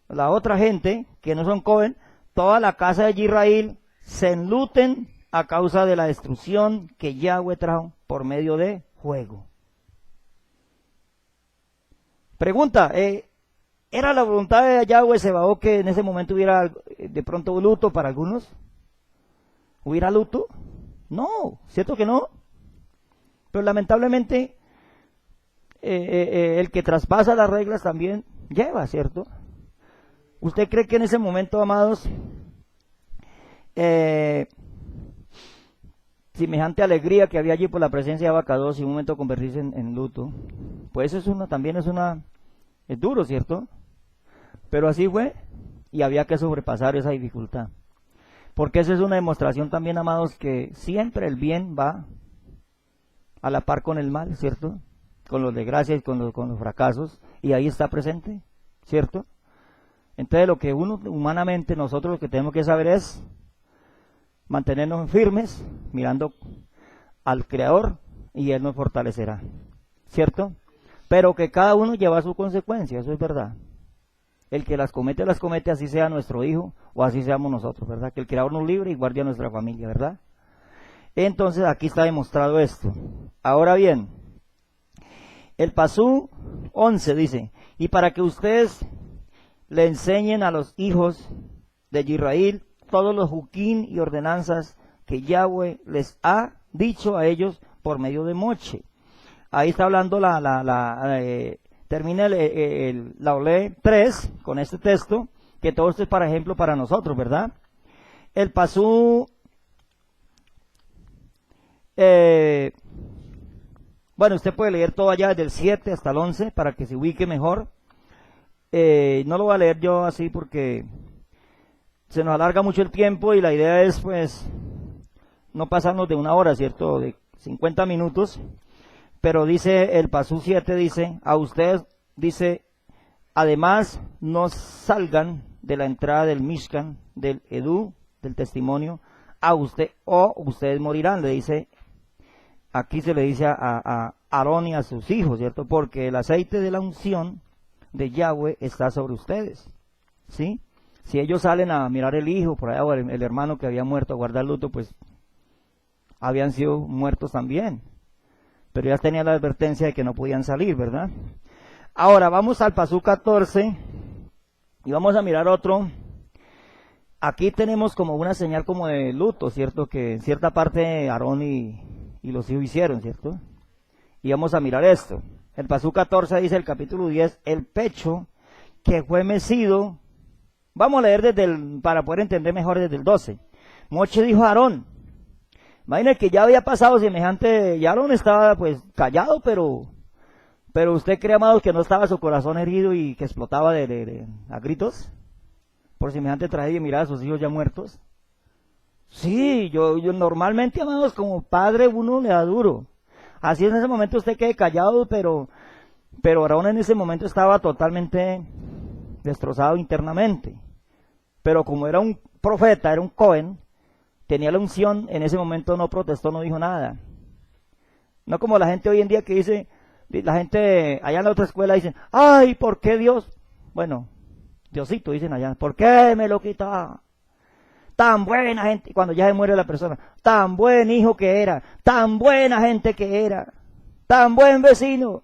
la otra gente, que no son Cohen, toda la casa de Israel, se enluten a causa de la destrucción que Yahweh trajo por medio de fuego. Pregunta, ¿era la voluntad de Yahweh Sebaot que en ese momento hubiera de pronto luto para algunos? ¿Hubiera luto? No, ¿cierto que no? Pero lamentablemente el que traspasa las reglas también lleva, ¿cierto? ¿Usted cree que en ese momento, amados, semejante alegría que había allí por la presencia de Abacados y un momento convertirse en luto? Pues eso es duro, ¿cierto? Pero así fue y había que sobrepasar esa dificultad. Porque esa es una demostración también, amados, que siempre el bien va a la par con el mal, ¿cierto? Con los desgracias y con los fracasos, y ahí está presente, ¿cierto? Entonces lo que humanamente nosotros lo que tenemos que saber es mantenernos firmes, mirando al Creador, y Él nos fortalecerá, ¿cierto? Pero que cada uno lleva su consecuencia, eso es verdad. El que las comete, así sea nuestro hijo o así seamos nosotros, ¿verdad? Que el Creador nos libre y guarde a nuestra familia, ¿verdad? Entonces aquí está demostrado esto. Ahora bien, el Pasú 11 dice, y para que ustedes le enseñen a los hijos de Israel todos los juquín y ordenanzas que Yahweh les ha dicho a ellos por medio de Moche. Ahí está hablando termina la Olé 3 con este texto, que todo esto es para ejemplo para nosotros, ¿verdad? El Pasú, bueno, usted puede leer todo allá desde el 7 hasta el 11 para que se ubique mejor. No lo voy a leer yo así porque se nos alarga mucho el tiempo y la idea es pues no pasarnos de una hora, ¿cierto? De 50 minutos. Pero dice el Pasú 7, dice, a ustedes, dice, además no salgan de la entrada del Mishkan, del Edú, del testimonio, a usted, o ustedes morirán, le dice, aquí se le dice a Aarón y a sus hijos, ¿cierto? Porque el aceite de la unción de Yahweh está sobre ustedes, ¿sí? Si ellos salen a mirar el hijo, por allá, o el hermano que había muerto a guardar luto, pues habían sido muertos también. Pero ya tenía la advertencia de que no podían salir, ¿verdad? Ahora vamos al Pasú 14 y vamos a mirar otro. Aquí tenemos como una señal como de luto, ¿cierto? Que en cierta parte Aarón y los hijos hicieron, ¿cierto? Y vamos a mirar esto. El Pasú 14 dice el capítulo 10, el pecho que fue mecido. Vamos a leer para poder entender mejor desde el 12. Moche dijo a Aarón, imagínate que ya había pasado semejante, ya Aarón estaba pues callado, pero usted cree, amados, que no estaba su corazón herido y que explotaba a gritos por semejante tragedia, mirar a sus hijos ya muertos. Sí, yo normalmente, amados, como padre uno le da duro. Así en ese momento usted quede callado, pero Aarón en ese momento estaba totalmente destrozado internamente. Pero como era un profeta, era un Cohen, tenía la unción, en ese momento no protestó, no dijo nada. No como la gente hoy en día que dice, la gente allá en la otra escuela dicen, ay, ¿por qué Dios? Bueno, Diosito dicen allá, ¿por qué me lo quita? Tan buena gente, cuando ya se muere la persona, tan buen hijo que era, tan buena gente que era, tan buen vecino,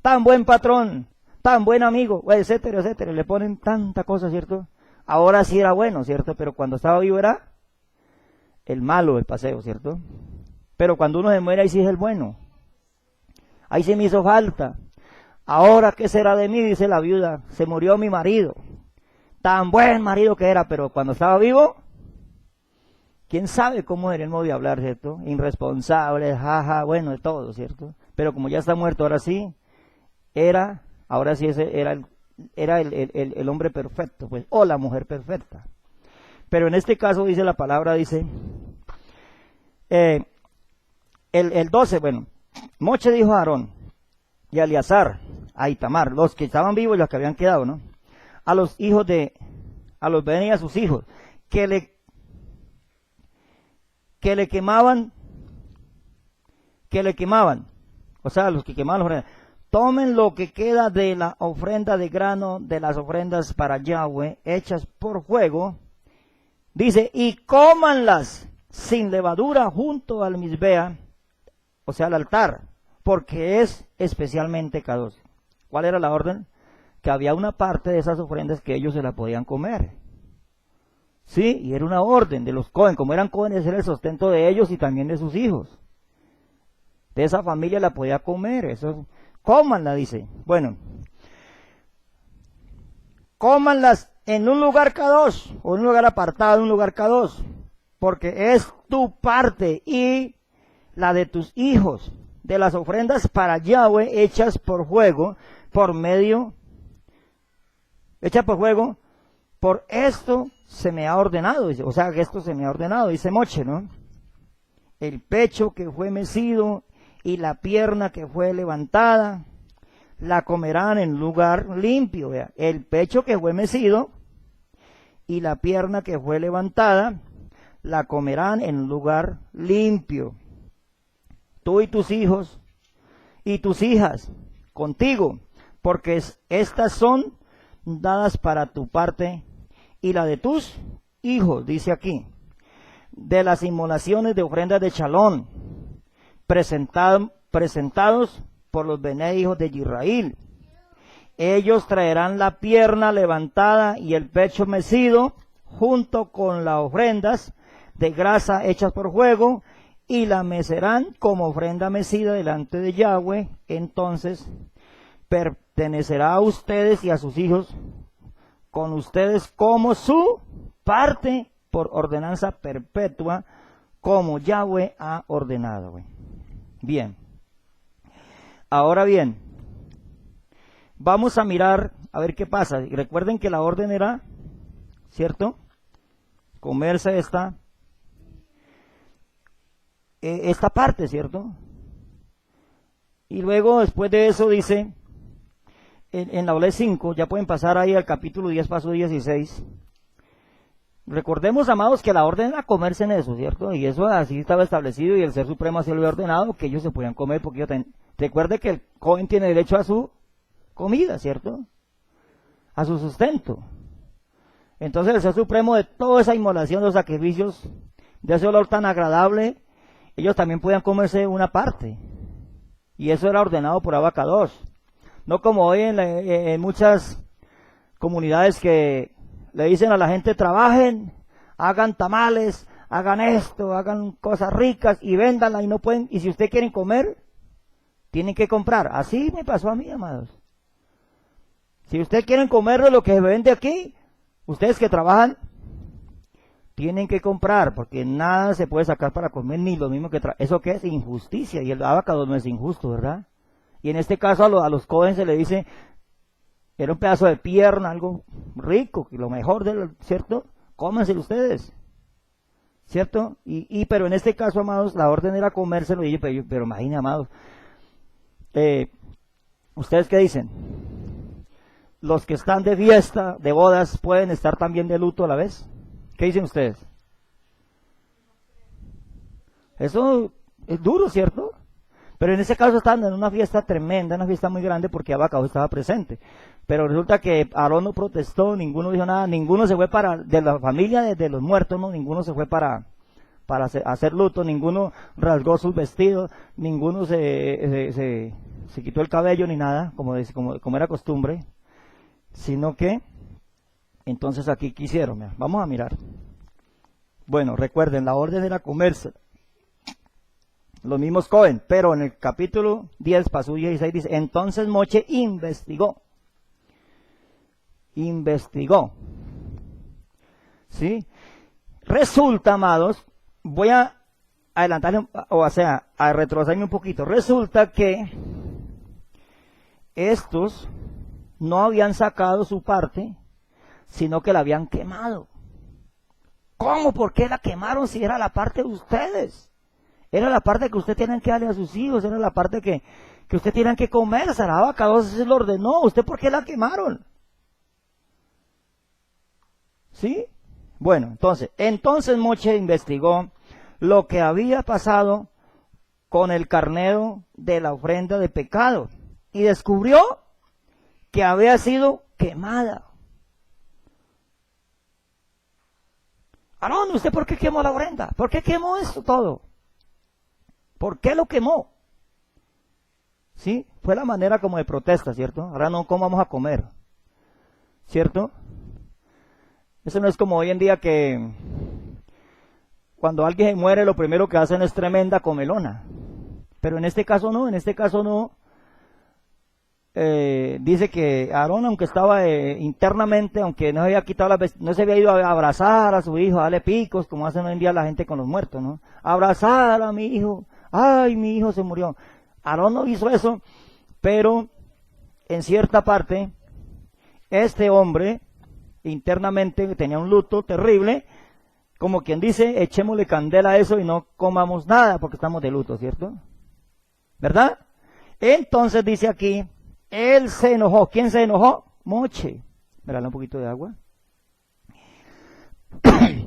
tan buen patrón, tan buen amigo, etcétera, etcétera. Le ponen tanta cosa, ¿cierto? Ahora sí era bueno, ¿cierto? Pero cuando estaba vivo era el malo del paseo, ¿cierto? Pero cuando uno se muere, ahí sí es el bueno. Ahí sí me hizo falta. Ahora, ¿qué será de mí? Dice la viuda. Se murió mi marido. Tan buen marido que era, pero cuando estaba vivo, quién sabe cómo era el modo de hablar, ¿cierto? Irresponsable, jaja, bueno, de todo, ¿cierto? Pero como ya está muerto, ahora sí, ese era el hombre perfecto, pues, o la mujer perfecta. Pero en este caso dice la palabra, dice, el 12, bueno, Moche dijo a Aarón, y a Eleazar, a Itamar, los que estaban vivos y los que habían quedado, ¿no? A los Ben y a sus hijos, que le quemaban, o sea, los que quemaban las ofrendas. Tomen lo que queda de la ofrenda de grano, de las ofrendas para Yahweh, hechas por fuego, dice, y cómanlas sin levadura junto al Mizbea, o sea, al altar, porque es especialmente kadosh. ¿Cuál era la orden? Que había una parte de esas ofrendas que ellos se la podían comer. Sí, y era una orden de los Cohen, como eran Cohenes, era el sustento de ellos y también de sus hijos. De esa familia la podía comer, eso, cómanla, dice. Bueno, cómanlas en un lugar kadosh, o en un lugar apartado, en un lugar kadosh, porque es tu parte y la de tus hijos, de las ofrendas para Yahweh hechas por fuego, por esto se me ha ordenado, dice, o sea, que esto se me ha ordenado, dice Moche, ¿no? El pecho que fue mecido y la pierna que fue levantada, la comerán en lugar limpio, vea. El pecho que fue mecido y la pierna que fue levantada, la comerán en lugar limpio. Tú y tus hijos y tus hijas contigo, porque estas son dadas para tu parte y la de tus hijos, dice aquí, de las inmolaciones de ofrendas de Shalom, presentados por los Bené hijos de Israel. Ellos traerán la pierna levantada y el pecho mecido, junto con las ofrendas de grasa hechas por fuego, y la mecerán como ofrenda mecida delante de Yahweh. Entonces pertenecerá a ustedes y a sus hijos con ustedes como su parte por ordenanza perpetua, como Yahweh ha ordenado. Bien. Ahora bien, vamos a mirar a ver qué pasa. Y recuerden que la orden era, ¿cierto?, comerse esta parte, ¿cierto? Y luego, después de eso, dice, en la Olé 5, ya pueden pasar ahí al capítulo 10, paso 16. Recordemos, amados, que la orden era comerse en eso, ¿cierto? Y eso así estaba establecido y el Ser Supremo así lo había ordenado, que ellos se podían comer, porque recuerde que el Cohen tiene derecho a su comida, ¿cierto? A su sustento. Entonces el Ser Supremo, de toda esa inmolación, de los sacrificios, de ese olor tan agradable, ellos también podían comerse una parte. Y eso era ordenado por Abba Kadosh. No como hoy en muchas comunidades que le dicen a la gente, trabajen, hagan tamales, hagan esto, hagan cosas ricas y véndanla y no pueden, y si ustedes quieren comer, tienen que comprar. Así me pasó a mí, amados. Si ustedes quieren comer de lo que se vende aquí, ustedes que trabajan, tienen que comprar, porque nada se puede sacar para comer, ni lo mismo que ¿eso qué es? Injusticia, y el abacado no es injusto, ¿verdad? Y en este caso a los Cohen se le dice, era un pedazo de pierna, algo rico, lo mejor ¿cierto? Cómanselo ustedes, ¿cierto? Pero en este caso, amados, la orden era comérselo, pero imagínense, amados, ¿ustedes qué dicen? Los que están de fiesta, de bodas, ¿pueden estar también de luto a la vez? ¿Qué dicen ustedes? Eso es duro, ¿cierto? Pero en ese caso estaban en una fiesta tremenda, una fiesta muy grande, porque Abacado estaba presente. Pero resulta que Aarón no protestó, ninguno dijo nada, ninguno se fue de la familia de los muertos, ¿no? Ninguno se fue para hacer luto, ninguno rasgó sus vestidos, ninguno se quitó el cabello ni nada, como era costumbre, sino que, entonces aquí quisieron, vamos a mirar. Bueno, recuerden, la orden era comerse. Los mismos Cohen, pero en el capítulo 10, paso 16, dice, entonces Moche investigó, ¿sí? Resulta, amados, voy a adelantarle, a retrocederme un poquito, resulta que estos no habían sacado su parte, sino que la habían quemado. ¿Cómo? ¿Por qué la quemaron si era la parte de ustedes? Era la parte que ustedes tienen que darle a sus hijos, era la parte que que usted tiene que comer, la abacados se lo ordenó, ¿usted por qué la quemaron? ¿Sí? Bueno, entonces Moche investigó lo que había pasado con el carnero de la ofrenda de pecado y descubrió que había sido quemada. Aarón, ¿usted por qué quemó la ofrenda? ¿Por qué quemó esto todo? ¿Por qué lo quemó? Sí, fue la manera como de protesta, ¿cierto? Ahora no, ¿cómo vamos a comer? ¿Cierto? Eso no es como hoy en día que cuando alguien muere lo primero que hacen es tremenda comelona. Pero en este caso no, dice que Aarón, aunque estaba internamente, aunque no había quitado no se había ido a abrazar a su hijo, a darle picos, como hacen hoy en día la gente con los muertos, ¿no? Abrazar a mi hijo, ay, mi hijo se murió. Aarón no hizo eso, pero en cierta parte, este hombre internamente tenía un luto terrible, como quien dice, echémosle candela a eso y no comamos nada porque estamos de luto, ¿cierto? ¿Verdad? Entonces dice aquí, él se enojó. ¿Quién se enojó? Moche. ¿Me da un poquito de agua?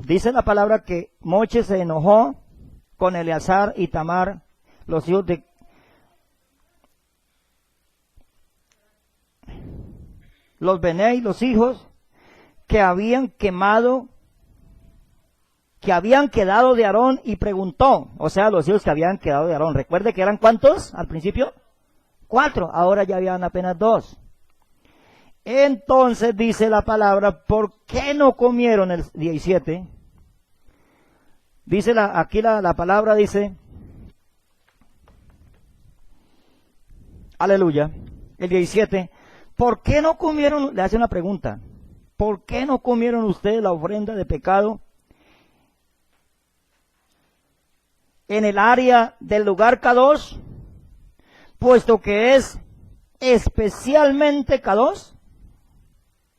Dice la palabra que Moche se enojó con Eleazar y Tamar, los hijos de... los Benei, los hijos que habían quedado de Aarón, y preguntó, o sea, los hijos que habían quedado de Aarón. Recuerde que eran ¿cuántos al principio? 4, ahora ya habían apenas 2. Entonces dice la palabra, ¿por qué no comieron? El 17. Dice aquí la palabra dice, aleluya, el 17, ¿por qué no comieron? Le hace una pregunta, ¿por qué no comieron ustedes la ofrenda de pecado en el área del lugar Kadosh, puesto que es especialmente Kadosh?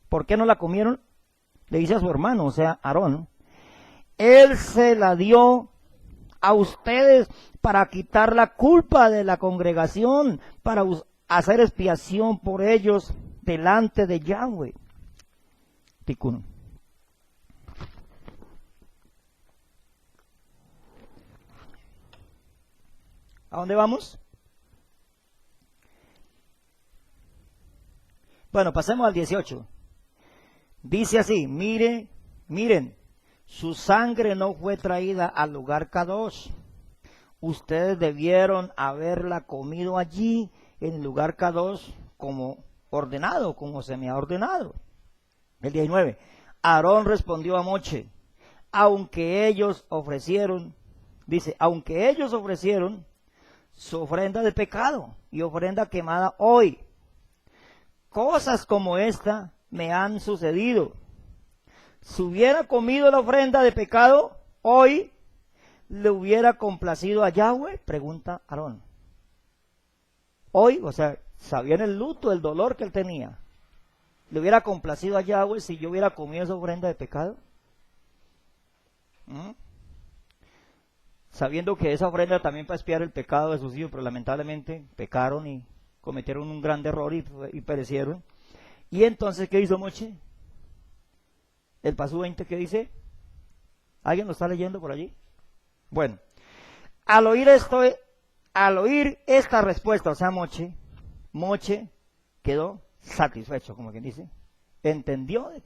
¿Por qué no la comieron? Le dice a su hermano, o sea, Aarón. Él se la dio a ustedes para quitar la culpa de la congregación, para hacer expiación por ellos delante de Yahweh. Tikkun. ¿A dónde vamos? Bueno, pasemos al 18. Dice así, miren, su sangre no fue traída al lugar Kadosh. Ustedes debieron haberla comido allí, en el lugar Kadosh, como ordenado, como se me ha ordenado. El 19. Aarón respondió a Moche, aunque ellos ofrecieron su ofrenda de pecado y ofrenda quemada hoy, cosas como esta me han sucedido. Si hubiera comido la ofrenda de pecado hoy, ¿le hubiera complacido a Yahweh? Pregunta Aarón. Hoy, o sea, sabían el luto, el dolor que él tenía. ¿Le hubiera complacido a Yahweh si yo hubiera comido esa ofrenda de pecado? Sabiendo que esa ofrenda también para expiar el pecado de sus hijos, pero lamentablemente pecaron y cometieron un gran error y perecieron. Y entonces, ¿qué hizo Moche? El paso 20, ¿qué dice? ¿Alguien lo está leyendo por allí? Bueno, al oír esta respuesta, o sea, Moche quedó satisfecho, como quien dice. Entendió de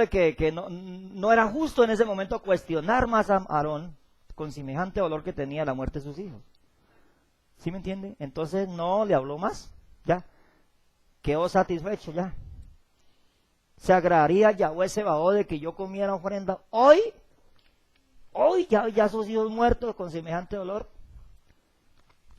que no era justo en ese momento cuestionar más a Aarón con semejante dolor que tenía la muerte de sus hijos. ¿Sí me entiende? Entonces no le habló más, ya. Quedó satisfecho, ya. ¿Se agradaría Yahweh Sebaot de que yo comiera ofrenda hoy? Hoy ya sus hijos muertos con semejante dolor.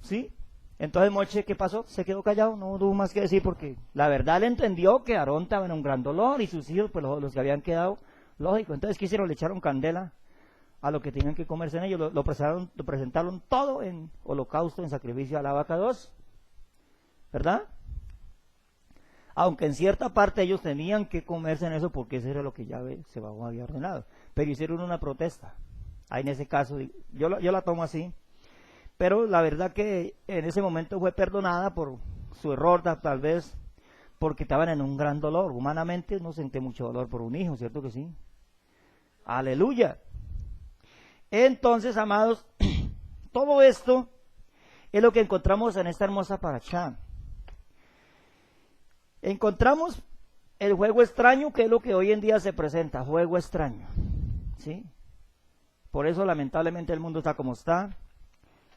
¿Sí? Entonces Moche, ¿qué pasó? Se quedó callado, no tuvo más que decir porque la verdad le entendió que Aarón estaba en un gran dolor y sus hijos, pues los que habían quedado, lógico. Entonces, ¿qué hicieron? Le echaron candela a lo que tenían que comerse en ellos, lo presentaron todo en holocausto, en sacrificio a la vaca 2, ¿verdad? Aunque en cierta parte ellos tenían que comerse en eso porque eso era lo que Yahweh Sebaot había ordenado, pero hicieron una protesta. Ahí en ese caso, yo la tomo así, pero la verdad que en ese momento fue perdonada por su error, tal vez porque estaban en un gran dolor. Humanamente no sentí mucho dolor por un hijo, ¿cierto que sí? Aleluya. Entonces, amados, todo esto es lo que encontramos en esta hermosa parashá. Encontramos el juego extraño, que es lo que hoy en día se presenta, juego extraño, ¿sí? Por eso lamentablemente el mundo está como está,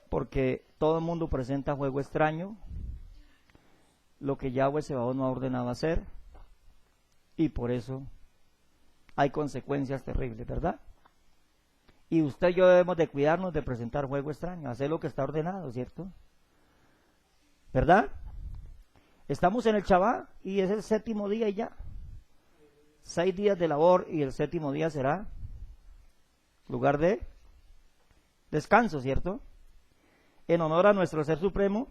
porque todo el mundo presenta juego extraño, lo que Yahweh Sebaot no ha ordenado hacer, y por eso hay consecuencias terribles, ¿verdad? Y usted y yo debemos de cuidarnos de presentar juego extraño, hacer lo que está ordenado, ¿cierto? ¿Verdad? Estamos en el Shabbat y es el séptimo día y ya. 6 días de labor y el séptimo día será lugar de descanso, ¿cierto? En honor a nuestro Ser Supremo,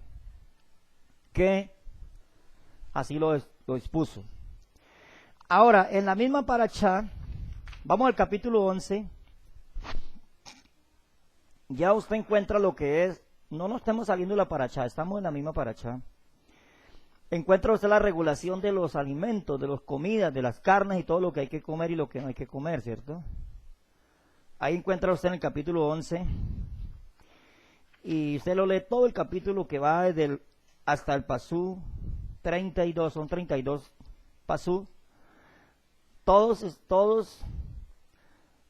que así lo expuso. Ahora, en la misma parashá, vamos al capítulo 11, ya usted encuentra lo que es, no nos estamos saliendo de la parashá, estamos en la misma parashá. Encuentra usted la regulación de los alimentos, de las comidas, de las carnes y todo lo que hay que comer y lo que no hay que comer, ¿cierto? Ahí encuentra usted en el capítulo 11, y usted lo lee todo el capítulo que va desde hasta el pasú 32, son 32 pasú, todos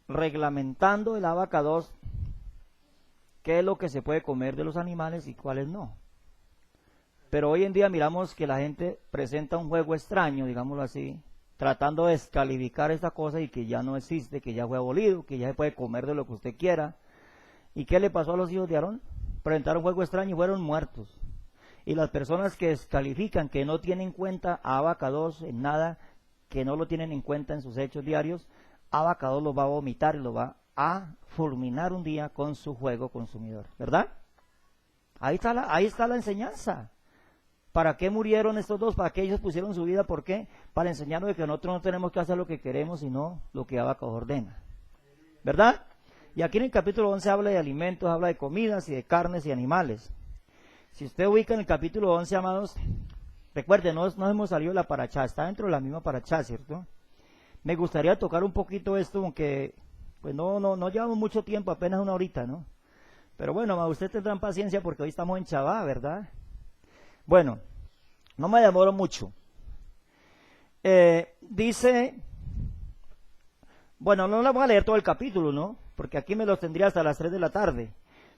reglamentando el abacados, qué es lo que se puede comer de los animales y cuáles no. Pero hoy en día miramos que la gente presenta un juego extraño, digámoslo así, tratando de descalificar esta cosa y que ya no existe, que ya fue abolido, que ya se puede comer de lo que usted quiera. ¿Y qué le pasó a los hijos de Aarón? Presentaron un juego extraño y fueron muertos. Y las personas que descalifican, que no tienen en cuenta a Abacados en nada, que no lo tienen en cuenta en sus hechos diarios, Abacados los va a vomitar y lo va a fulminar un día con su juego consumidor, ¿verdad? Ahí está la enseñanza. ¿Para qué murieron estos dos? ¿Para qué ellos pusieron su vida? ¿Por qué? Para enseñarnos de que nosotros no tenemos que hacer lo que queremos, sino lo que Abacados ordena, ¿verdad? Y aquí en el capítulo 11 habla de alimentos, habla de comidas y de carnes y animales. Si usted ubica en el capítulo 11, amados, recuerden, no hemos salido de la parashá, está dentro de la misma parashá, ¿cierto? Me gustaría tocar un poquito esto, aunque pues no llevamos mucho tiempo, apenas una horita, ¿no? Pero bueno, ustedes tendrán paciencia porque hoy estamos en Shabbat, ¿verdad? Bueno, no me demoro mucho. Dice, bueno, no le voy a leer todo el capítulo, ¿no? Porque aquí me los tendría hasta las 3 de la tarde.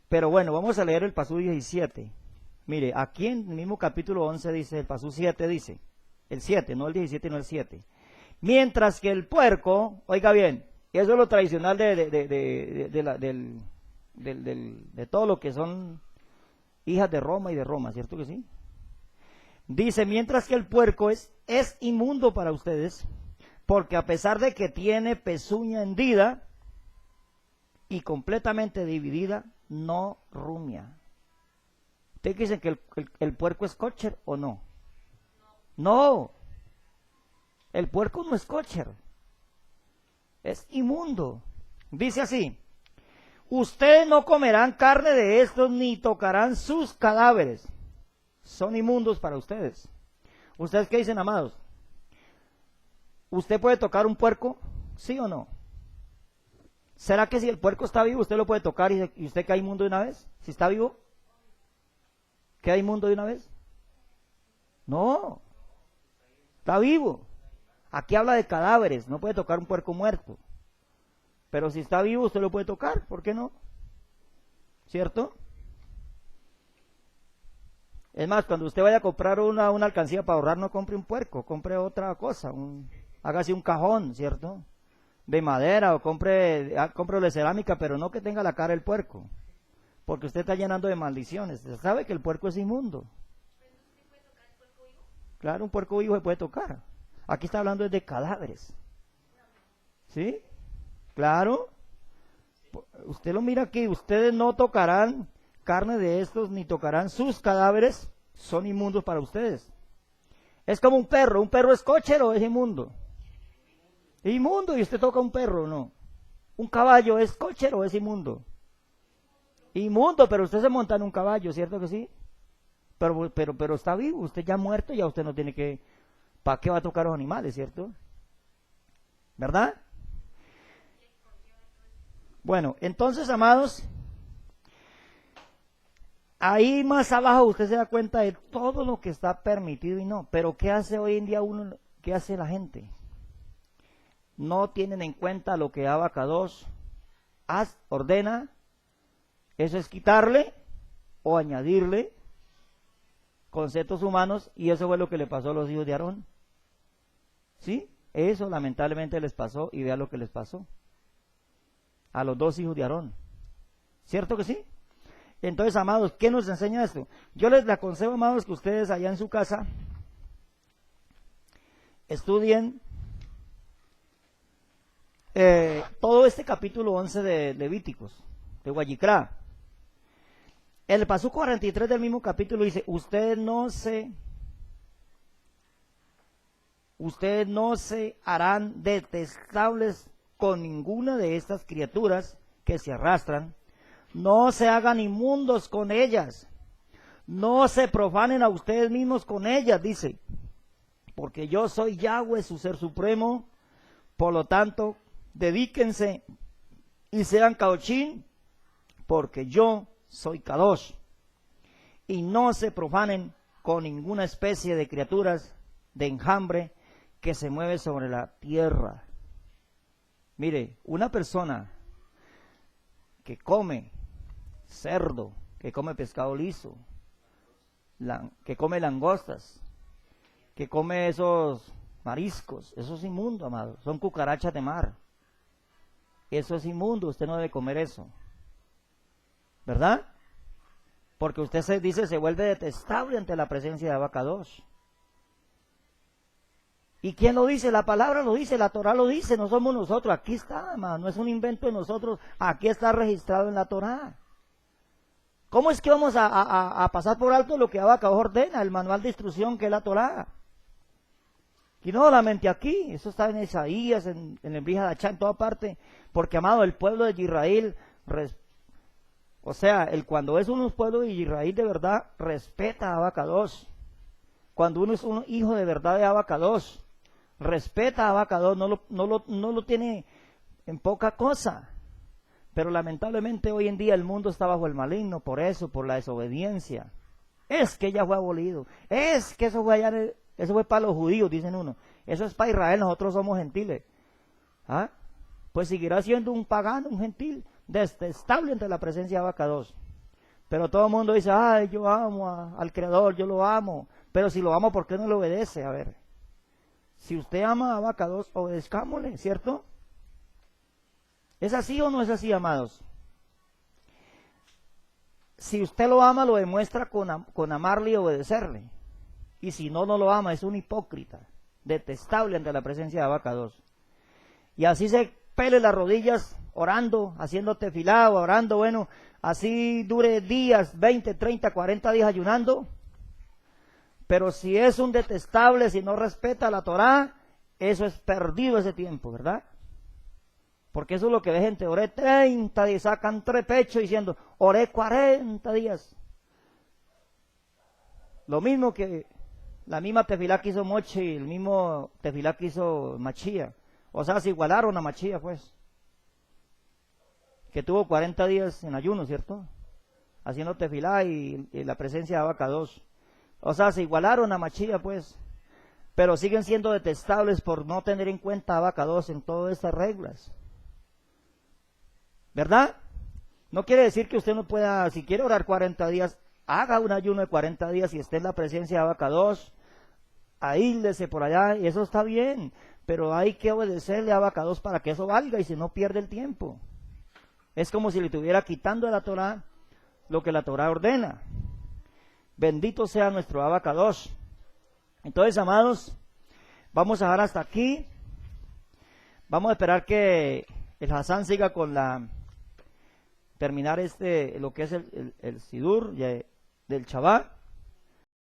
Pero bueno, vamos a leer el pasú 17. Mire, aquí en el mismo capítulo 11 dice, el pasú 7 dice, el 7, no el 17, no el 7. Mientras que el puerco, oiga bien, eso es lo tradicional de todo lo que son hijas de Roma y de Roma, ¿cierto que sí? Dice, mientras que el puerco es inmundo para ustedes, porque a pesar de que tiene pezuña hendida y completamente dividida, no rumia. ¿Ustedes dicen que el puerco es kosher o no? No, el puerco no es kosher, es inmundo. Dice así, ustedes no comerán carne de estos ni tocarán sus cadáveres. Son inmundos para ustedes. ¿Ustedes qué dicen, amados? ¿Usted puede tocar un puerco? ¿Sí o no? ¿Será que si el puerco está vivo, usted lo puede tocar y usted queda inmundo de una vez? Si está vivo, ¿queda inmundo de una vez? No, está vivo. Aquí habla de cadáveres, no puede tocar un puerco muerto. Pero si está vivo, usted lo puede tocar, ¿por qué no? ¿Cierto? Es más, cuando usted vaya a comprar una alcancía para ahorrar, no compre un puerco, compre otra cosa, hágase un cajón, ¿cierto? De madera o compre de cerámica, pero no que tenga la cara el puerco, porque usted está llenando de maldiciones. Usted sabe que el puerco es inmundo. Claro, un puerco vivo se puede tocar. Aquí está hablando de cadáveres. ¿Sí? Claro. Usted lo mira aquí, ustedes no tocarán carne de estos, ni tocarán sus cadáveres, son inmundos para ustedes. Es como un perro es kosher o es inmundo. Inmundo, y usted toca un perro, ¿no? Un caballo es kosher o es inmundo. Inmundo, pero usted se monta en un caballo, ¿cierto que sí? Pero está vivo, usted ya muerto, ya usted no tiene que, ¿para qué va a tocar los animales, cierto? ¿Verdad? Bueno, entonces, amados, ahí más abajo usted se da cuenta de todo lo que está permitido y no. Pero ¿qué hace hoy en día uno? ¿Qué hace la gente? No tienen en cuenta lo que Abacados ordena. Eso es quitarle o añadirle conceptos humanos, y eso fue lo que le pasó a los hijos de Aarón. ¿Sí? Eso lamentablemente les pasó, y vea lo que les pasó a los dos hijos de Aarón. ¿Cierto que sí? Entonces, amados, ¿qué nos enseña esto? Yo les aconsejo, amados, que ustedes allá en su casa estudien todo este capítulo 11 de Levíticos, de Guayicrá. El pasú 43 del mismo capítulo dice, ustedes no se harán detestables con ninguna de estas criaturas que se arrastran, no se hagan inmundos con ellas, no se profanen a ustedes mismos con ellas, dice, porque yo soy Yahweh, su ser supremo. Por lo tanto, dedíquense y sean kadoshim, porque yo soy Kadosh, y no se profanen con ninguna especie de criaturas de enjambre que se mueve sobre la tierra. Mire, una persona que come cerdo, que come pescado liso, que come langostas, que come esos mariscos, eso es inmundo, amado, son cucarachas de mar. Eso es inmundo, usted no debe comer eso, ¿verdad? Porque usted se vuelve detestable ante la presencia de Abacados. ¿Y quién lo dice? La palabra lo dice, la Torah lo dice, no somos nosotros. Aquí está, hermano, no es un invento de nosotros, aquí está registrado en la Torah. ¿Cómo es que vamos a pasar por alto lo que Abacados ordena, el manual de instrucción que es la Torah? Y no solamente aquí, eso está en Isaías, en el Brihadachá, en toda parte, porque, amado, el pueblo de Israel, cuando es uno pueblo de Israel de verdad, respeta a Abacados. Cuando uno es un hijo de verdad de Abacados, respeta a Abacados, no lo tiene en poca cosa. Pero lamentablemente hoy en día el mundo está bajo el maligno, por eso, por la desobediencia. Es que ya fue abolido, es que eso fue para los judíos, dicen uno. Eso es para Israel, nosotros somos gentiles. ¿Ah? Pues seguirá siendo un pagano, un gentil, detestable ante la presencia de Abacados. Pero todo el mundo dice, ay, yo amo al Creador, yo lo amo. Pero si lo amo, ¿por qué no le obedece? A ver, si usted ama a Abacados, obedezcámosle, ¿cierto? ¿Es así o no es así, amados? Si usted lo ama, lo demuestra con amarle y obedecerle. Y si no lo ama, es un hipócrita, detestable ante la presencia de Abacados. Y así se pele las rodillas orando, haciendo tefilá, orando, bueno, así dure días, 20, 30, 40 días ayunando. Pero si es un detestable, si no respeta la Torá, eso es perdido ese tiempo, ¿verdad? Porque eso es lo que ve gente, oré 30 días, sacan tres pechos diciendo, oré 40 días. Lo mismo que la misma tefilá que hizo Moche y el mismo tefilá que hizo Machía. O sea, se igualaron a Machía, pues. Que tuvo 40 días en ayuno, ¿cierto? Haciendo tefilá y la presencia de Abacados. O sea, se igualaron a Machía, pues. Pero siguen siendo detestables por no tener en cuenta a Abacados en todas estas reglas. ¿Verdad? No quiere decir que usted no pueda, si quiere orar 40 días, haga un ayuno de 40 días y esté en la presencia de Abacados, aíslese por allá, y eso está bien, pero hay que obedecerle a Abacados para que eso valga, y si no pierde el tiempo. Es como si le estuviera quitando de la Torah lo que la Torah ordena. Bendito sea nuestro Abacados. Entonces, amados, vamos a dejar hasta aquí. Vamos a esperar que el Hassan siga con terminar lo que es el Sidur del Shabbat.